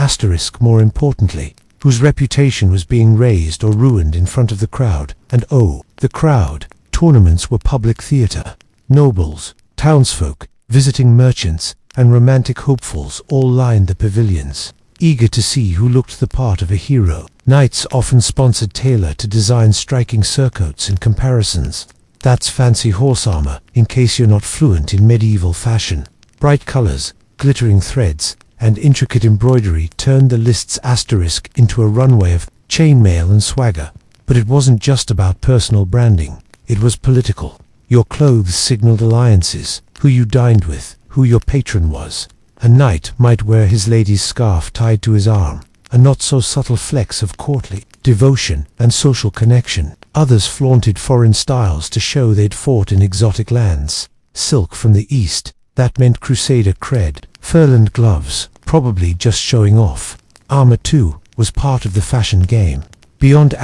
more importantly, whose reputation was being raised or ruined in front of the crowd. And oh, the crowd! Tournaments were public theater. Nobles, townsfolk, visiting merchants, and romantic hopefuls all lined the pavilions, eager to see who looked the part of a hero. Knights often sponsored tailor to design striking surcoats and comparisons. That's fancy horse armor, in case you're not fluent in medieval fashion. Bright colors, glittering threads, and intricate embroidery turned the list's asterisk into a runway of chainmail and swagger. But it wasn't just about personal branding, it was political. Your clothes signaled alliances, who you dined with, who your patron was. A knight might wear his lady's scarf tied to his arm, a not-so-subtle flex of courtly devotion and social connection. Others flaunted foreign styles to show they'd fought in exotic lands. Silk from the east, that meant crusader cred. Fur-lined gloves, probably just showing off. Armor too was part of the fashion game. Beyond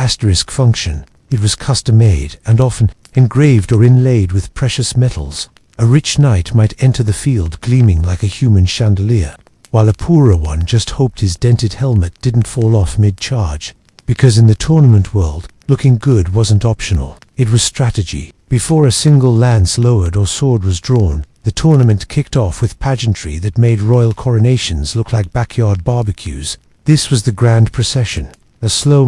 function, it was custom-made and often engraved or inlaid with precious metals. A rich knight might enter the field gleaming like a human chandelier, while a poorer one just hoped his dented helmet didn't fall off mid-charge. Because in the tournament world, looking good wasn't optional, it was strategy. Before a single lance lowered or sword was drawn, the tournament kicked off with pageantry that made royal coronations look like backyard barbecues. This was the grand procession, a slow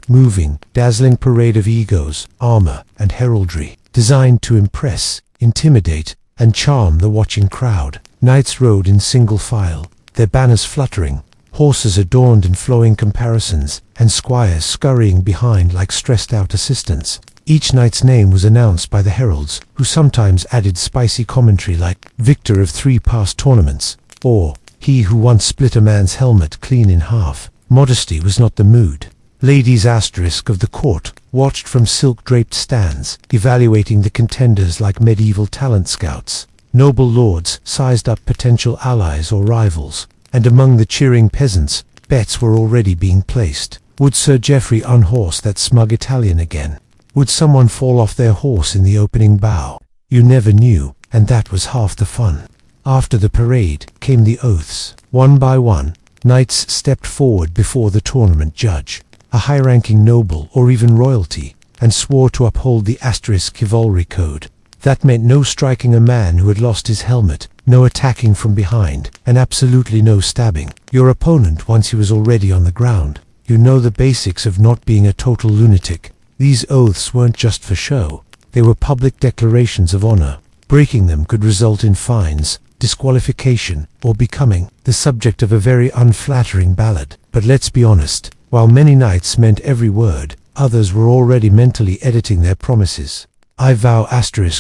moving, dazzling parade of egos, armor, and heraldry, designed to impress, intimidate, and charm the watching crowd. Knights rode in single file, their banners fluttering, horses adorned in flowing comparisons, and squires scurrying behind like stressed-out assistants. Each knight's name was announced by the heralds, who sometimes added spicy commentary like "victor of 3 past tournaments," or "he who once split a man's helmet clean in half." Modesty was not the mood. Ladies of the court watched from silk-draped stands, evaluating the contenders like medieval talent scouts. Noble lords sized up potential allies or rivals, and among the cheering peasants, bets were already being placed. Would Sir Geoffrey unhorse that smug Italian again? Would someone fall off their horse in the opening bow? You never knew, and that was half the fun. After the parade came the oaths. One by one, knights stepped forward before the tournament judge, a high-ranking noble or even royalty, and swore to uphold the chivalry code. That meant no striking a man who had lost his helmet, no attacking from behind, and absolutely no stabbing your opponent once he was already on the ground. You know the basics of not being a total lunatic. These oaths weren't just for show, they were public declarations of honor. Breaking them could result in fines, disqualification, or becoming the subject of a very unflattering ballad. But let's be honest, while many knights meant every word, others were already mentally editing their promises. I vow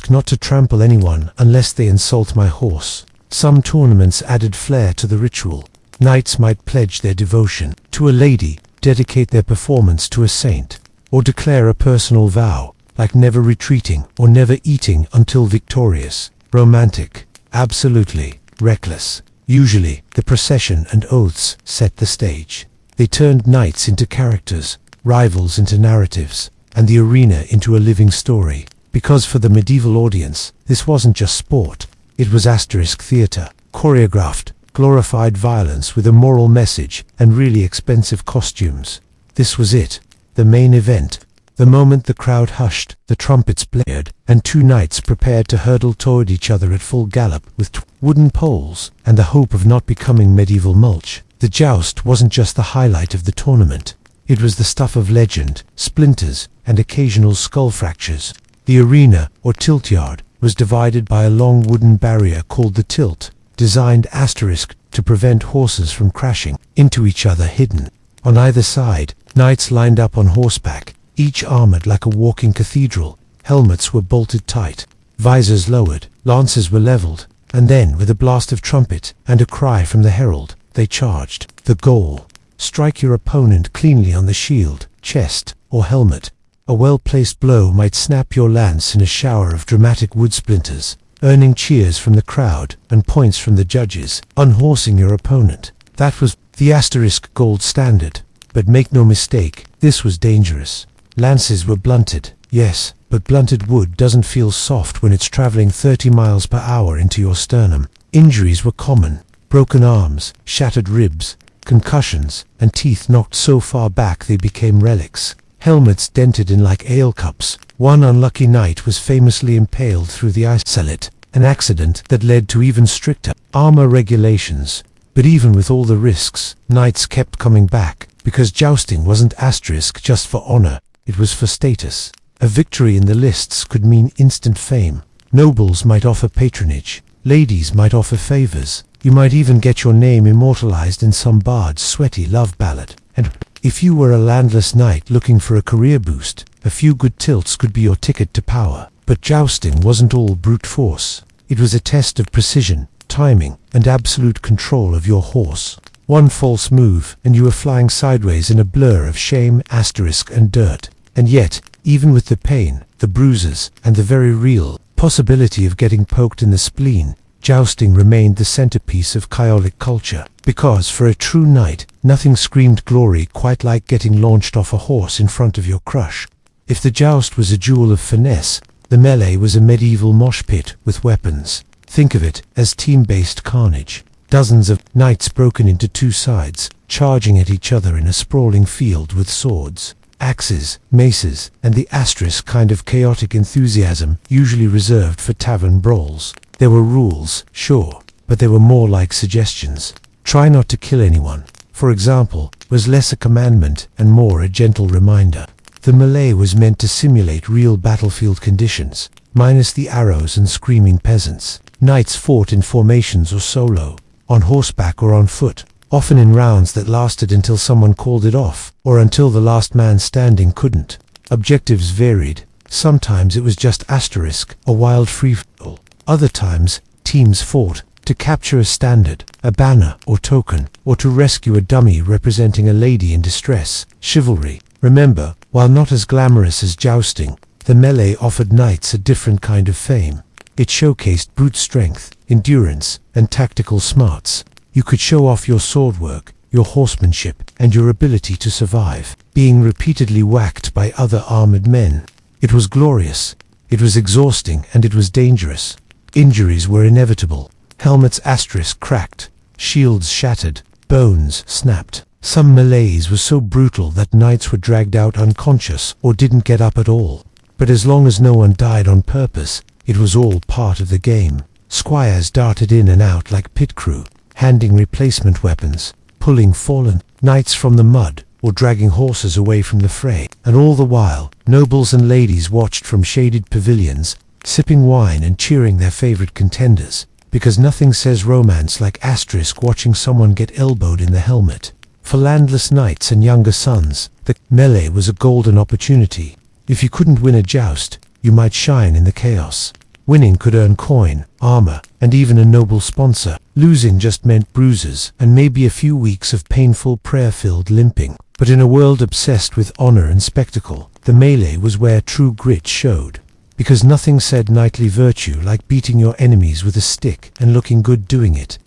not to trample anyone unless they insult my horse. Some tournaments added flair to the ritual. Knights might pledge their devotion to a lady, dedicate their performance to a saint, or declare a personal vow, like never retreating or never eating until victorious. Romantic. Absolutely. Reckless. Usually, the procession and oaths set the stage. They turned knights into characters, rivals into narratives, and the arena into a living story. Because for the medieval audience, this wasn't just sport. It was theater, choreographed, glorified violence with a moral message and really expensive costumes. This was it, the main event. The moment the crowd hushed, the trumpets blared, and two knights prepared to hurtle toward each other at full gallop with wooden poles and the hope of not becoming medieval mulch. The joust wasn't just the highlight of the tournament. It was the stuff of legend, splinters, and occasional skull fractures. The arena, or tilt yard, was divided by a long wooden barrier called the tilt, designed to prevent horses from crashing into each other hidden. On either side, knights lined up on horseback, each armored like a walking cathedral. Helmets were bolted tight, visors lowered, lances were leveled, and then, with a blast of trumpet and a cry from the herald, they charged. The goal: strike your opponent cleanly on the shield, chest, or helmet. A well-placed blow might snap your lance in a shower of dramatic wood splinters, earning cheers from the crowd and points from the judges, unhorsing your opponent. That was the gold standard. But make no mistake, this was dangerous. Lances were blunted, yes, but blunted wood doesn't feel soft when it's traveling 30 miles per hour into your sternum. Injuries were common: broken arms, shattered ribs, concussions, and teeth knocked so far back they became relics. Helmets dented in like ale cups. One unlucky knight was famously impaled through the eye socket, an accident that led to even stricter armor regulations. But even with all the risks, knights kept coming back, because jousting wasn't just for honor, it was for status. A victory in the lists could mean instant fame. Nobles might offer patronage, ladies might offer favors, you might even get your name immortalized in some bard's sweaty love ballad. And if you were a landless knight looking for a career boost, a few good tilts could be your ticket to power. But jousting wasn't all brute force. It was a test of precision, timing, and absolute control of your horse. One false move, and you were flying sideways in a blur of shame, and dirt. And yet, even with the pain, the bruises, and the very real possibility of getting poked in the spleen, jousting remained the centerpiece of chaotic culture. Because for a true knight, nothing screamed glory quite like getting launched off a horse in front of your crush. If the joust was a jewel of finesse, the melee was a medieval mosh pit with weapons. Think of it as team-based carnage. Dozens of knights broken into two sides, charging at each other in a sprawling field with swords, axes, maces, and the kind of chaotic enthusiasm usually reserved for tavern brawls. There were rules, sure, but they were more like suggestions. Try not to kill anyone, for example, was less a commandment and more a gentle reminder. The melee was meant to simulate real battlefield conditions, minus the arrows and screaming peasants. Knights fought in formations or solo, on horseback or on foot, often in rounds that lasted until someone called it off, or until the last man standing couldn't. Objectives varied. Sometimes it was just a wild free-for-all. Other times, teams fought to capture a standard, a banner or token, or to rescue a dummy representing a lady in distress. Chivalry. Remember, while not as glamorous as jousting, the melee offered knights a different kind of fame. It showcased brute strength, endurance, and tactical smarts. You could show off your swordwork, your horsemanship, and your ability to survive, being repeatedly whacked by other armored men. It was glorious, it was exhausting, and it was dangerous. Injuries were inevitable. Helmets cracked, shields shattered, bones snapped. Some melees were so brutal that knights were dragged out unconscious or didn't get up at all. But as long as no one died on purpose, it was all part of the game. Squires darted in and out like pit crew, handing replacement weapons, pulling fallen knights from the mud, or dragging horses away from the fray. And all the while, nobles and ladies watched from shaded pavilions, sipping wine and cheering their favorite contenders. Because nothing says romance like watching someone get elbowed in the helmet. For landless knights and younger sons, the melee was a golden opportunity. If you couldn't win a joust, you might shine in the chaos. Winning could earn coin, armor, and even a noble sponsor. Losing just meant bruises and maybe a few weeks of painful prayer-filled limping. But in a world obsessed with honor and spectacle, the melee was where true grit showed. Because nothing said knightly virtue like beating your enemies with a stick and looking good doing it.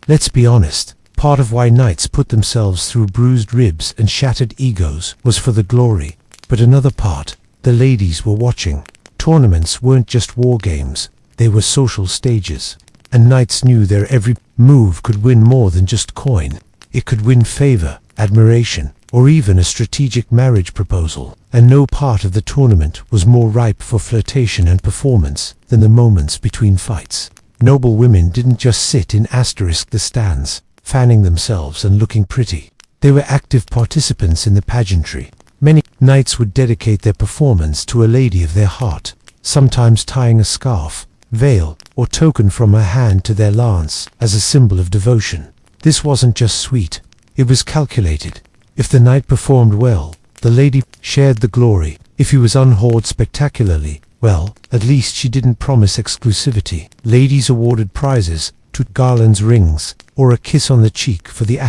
Let's be honest, part of why knights put themselves through bruised ribs and shattered egos was for the glory. But another part, the ladies were watching. Tournaments weren't just war games, they were social stages. And knights knew their every move could win more than just coin. It could win favor, admiration, or even a strategic marriage proposal. And no part of the tournament was more ripe for flirtation and performance than the moments between fights. Noble women didn't just sit in the stands, fanning themselves and looking pretty. They were active participants in the pageantry. Many knights would dedicate their performance to a lady of their heart, sometimes tying a scarf, veil, or token from her hand to their lance as a symbol of devotion. This wasn't just sweet, it was calculated. If the knight performed well, the lady shared the glory. If he was unhorsed spectacularly, well, at least she didn't promise exclusivity. Ladies awarded prizes, to garlands, rings, or a kiss on the cheek for the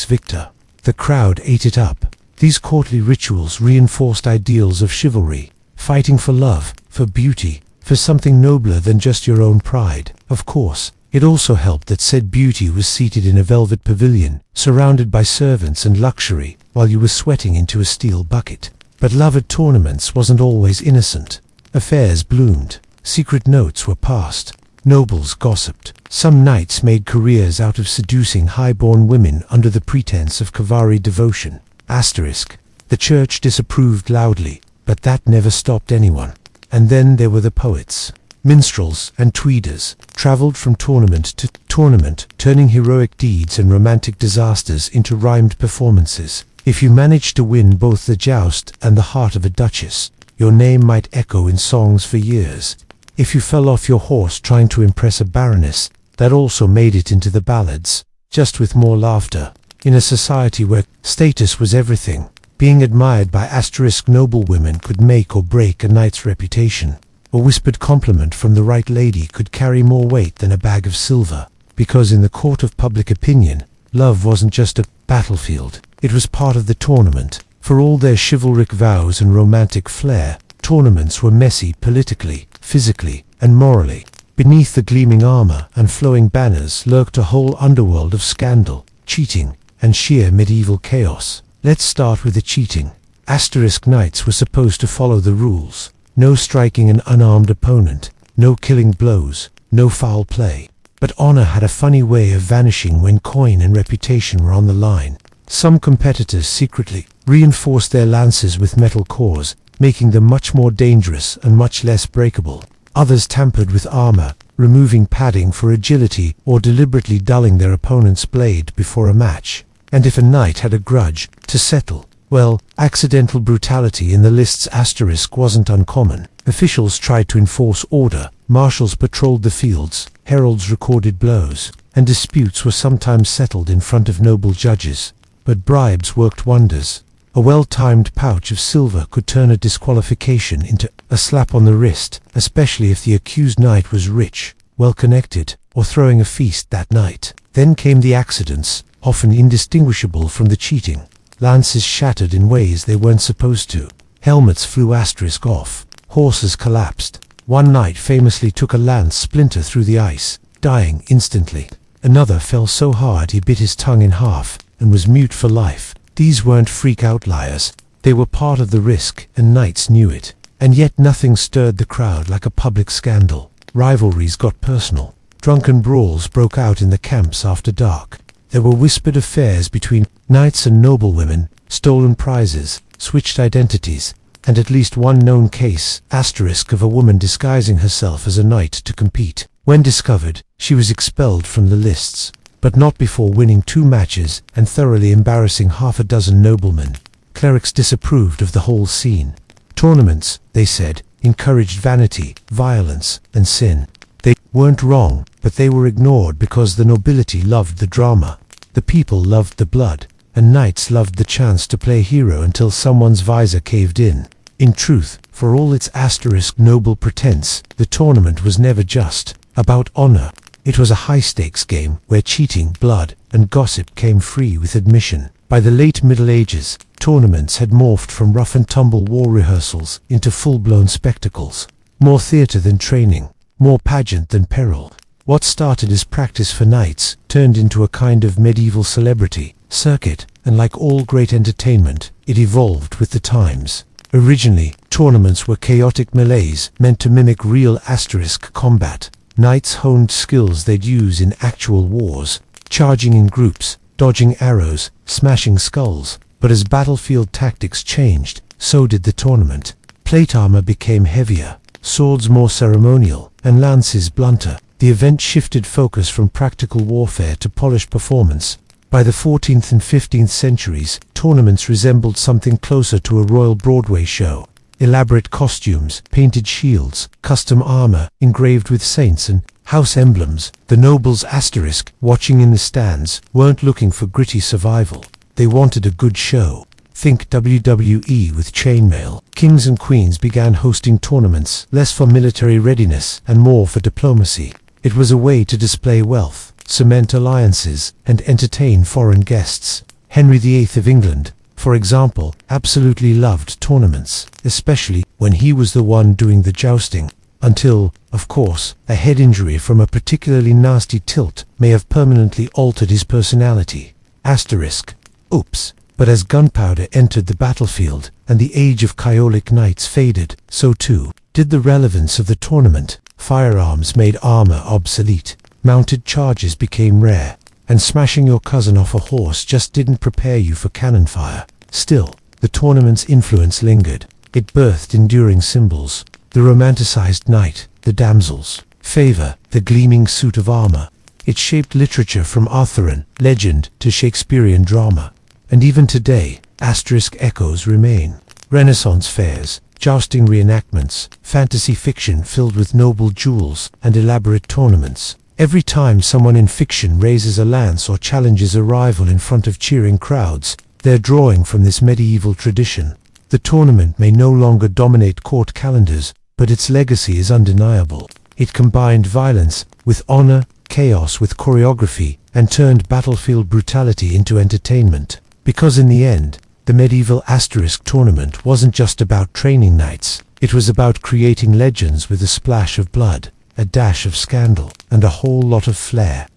victor. The crowd ate it up. These courtly rituals reinforced ideals of chivalry, fighting for love, for beauty, for something nobler than just your own pride. Of course, it also helped that said beauty was seated in a velvet pavilion, surrounded by servants and luxury, while you were sweating into a steel bucket. But love at tournaments wasn't always innocent. Affairs bloomed, secret notes were passed, nobles gossiped. Some knights made careers out of seducing high-born women under the pretense of Kavari devotion. The church disapproved loudly, but that never stopped anyone. And then there were the poets. Minstrels and tweeders traveled from tournament to tournament, turning heroic deeds and romantic disasters into rhymed performances. If you managed to win both the joust and the heart of a duchess, your name might echo in songs for years. If you fell off your horse trying to impress a baroness, that also made it into the ballads, just with more laughter. In a society where status was everything, being admired by noble women could make or break a knight's reputation. A whispered compliment from the right lady could carry more weight than a bag of silver, because in the court of public opinion, love wasn't just a battlefield, it was part of the tournament. For all their chivalric vows and romantic flair, tournaments were messy politically, physically, and morally. Beneath the gleaming armor and flowing banners lurked a whole underworld of scandal, cheating, and sheer medieval chaos. Let's start with the cheating. Knights were supposed to follow the rules. No striking an unarmed opponent, no killing blows, no foul play. But honor had a funny way of vanishing when coin and reputation were on the line. Some competitors secretly reinforced their lances with metal cores, making them much more dangerous and much less breakable. Others tampered with armor, removing padding for agility or deliberately dulling their opponent's blade before a match. And if a knight had a grudge to settle, well, accidental brutality in the list's asterisk wasn't uncommon. Officials tried to enforce order, marshals patrolled the fields, heralds recorded blows, and disputes were sometimes settled in front of noble judges. But bribes worked wonders. A well-timed pouch of silver could turn a disqualification into a slap on the wrist, especially if the accused knight was rich, well-connected, or throwing a feast that night. Then came the accidents, often indistinguishable from the cheating. Lances shattered in ways they weren't supposed to. Helmets flew off. Horses collapsed. One knight famously took a lance splinter through the ice, dying instantly. Another fell so hard he bit his tongue in half and was mute for life. These weren't freak outliers. They were part of the risk, and knights knew it. And yet nothing stirred the crowd like a public scandal. Rivalries got personal. Drunken brawls broke out in the camps after dark. There were whispered affairs between knights and noblewomen, stolen prizes, switched identities, and at least one known case, of a woman disguising herself as a knight to compete. When discovered, she was expelled from the lists, but not before winning 2 matches and thoroughly embarrassing half a dozen noblemen. Clerics disapproved of the whole scene. Tournaments, they said, encouraged vanity, violence, and sin. They weren't wrong, but they were ignored because the nobility loved the drama. The people loved the blood, and knights loved the chance to play hero until someone's visor caved in. In truth, For all its asterisk noble pretense, the tournament was never just about honor. It was a high-stakes game where cheating, blood, and gossip came free with admission. By the late Middle Ages, tournaments had morphed from rough-and-tumble war rehearsals into full-blown spectacles. More theater than training, more pageant than peril. What started as practice for knights turned into a kind of medieval celebrity circuit, and like all great entertainment, it evolved with the times. Originally, tournaments were chaotic melees meant to mimic real asterisk combat. Knights honed skills they'd use in actual wars, charging in groups, dodging arrows, smashing skulls. But as battlefield tactics changed, so did the tournament. Plate armor became heavier, swords more ceremonial, and lances blunter. The event shifted focus from practical warfare to polished performance. By the 14th and 15th centuries, tournaments resembled something closer to a royal Broadway show. Elaborate costumes, painted shields, custom armor engraved with saints and house emblems. The nobles asterisk, watching in the stands, weren't looking for gritty survival. They wanted a good show. Think WWE with chainmail. Kings and queens began hosting tournaments, less for military readiness and more for diplomacy. It was a way to display wealth, cement alliances, and entertain foreign guests. Henry VIII of England, for example, absolutely loved tournaments, especially when he was the one doing the jousting. Until, of course, a head injury from a particularly nasty tilt may have permanently altered his personality. Asterisk. Oops. But as gunpowder entered the battlefield, and the age of Catholic knights faded, so too did the relevance of the tournament. Firearms made armor obsolete. Mounted charges became rare, and smashing your cousin off a horse just didn't prepare you for cannon fire. Still, the tournament's influence lingered. It birthed enduring symbols. The romanticized knight, the damsel's favor, the gleaming suit of armor. It shaped literature from Arthurian legend to Shakespearean drama. And even today, asterisk echoes remain. Renaissance fairs, jousting reenactments, fantasy fiction filled with noble jewels, and elaborate tournaments. Every time someone in fiction raises a lance or challenges a rival in front of cheering crowds, they're drawing from this medieval tradition. The tournament may no longer dominate court calendars, but its legacy is undeniable. It combined violence with honor, chaos with choreography, and turned battlefield brutality into entertainment. Because in the end, the medieval asterisk tournament wasn't just about training knights. It was about creating legends with a splash of blood, a dash of scandal, and a whole lot of flair.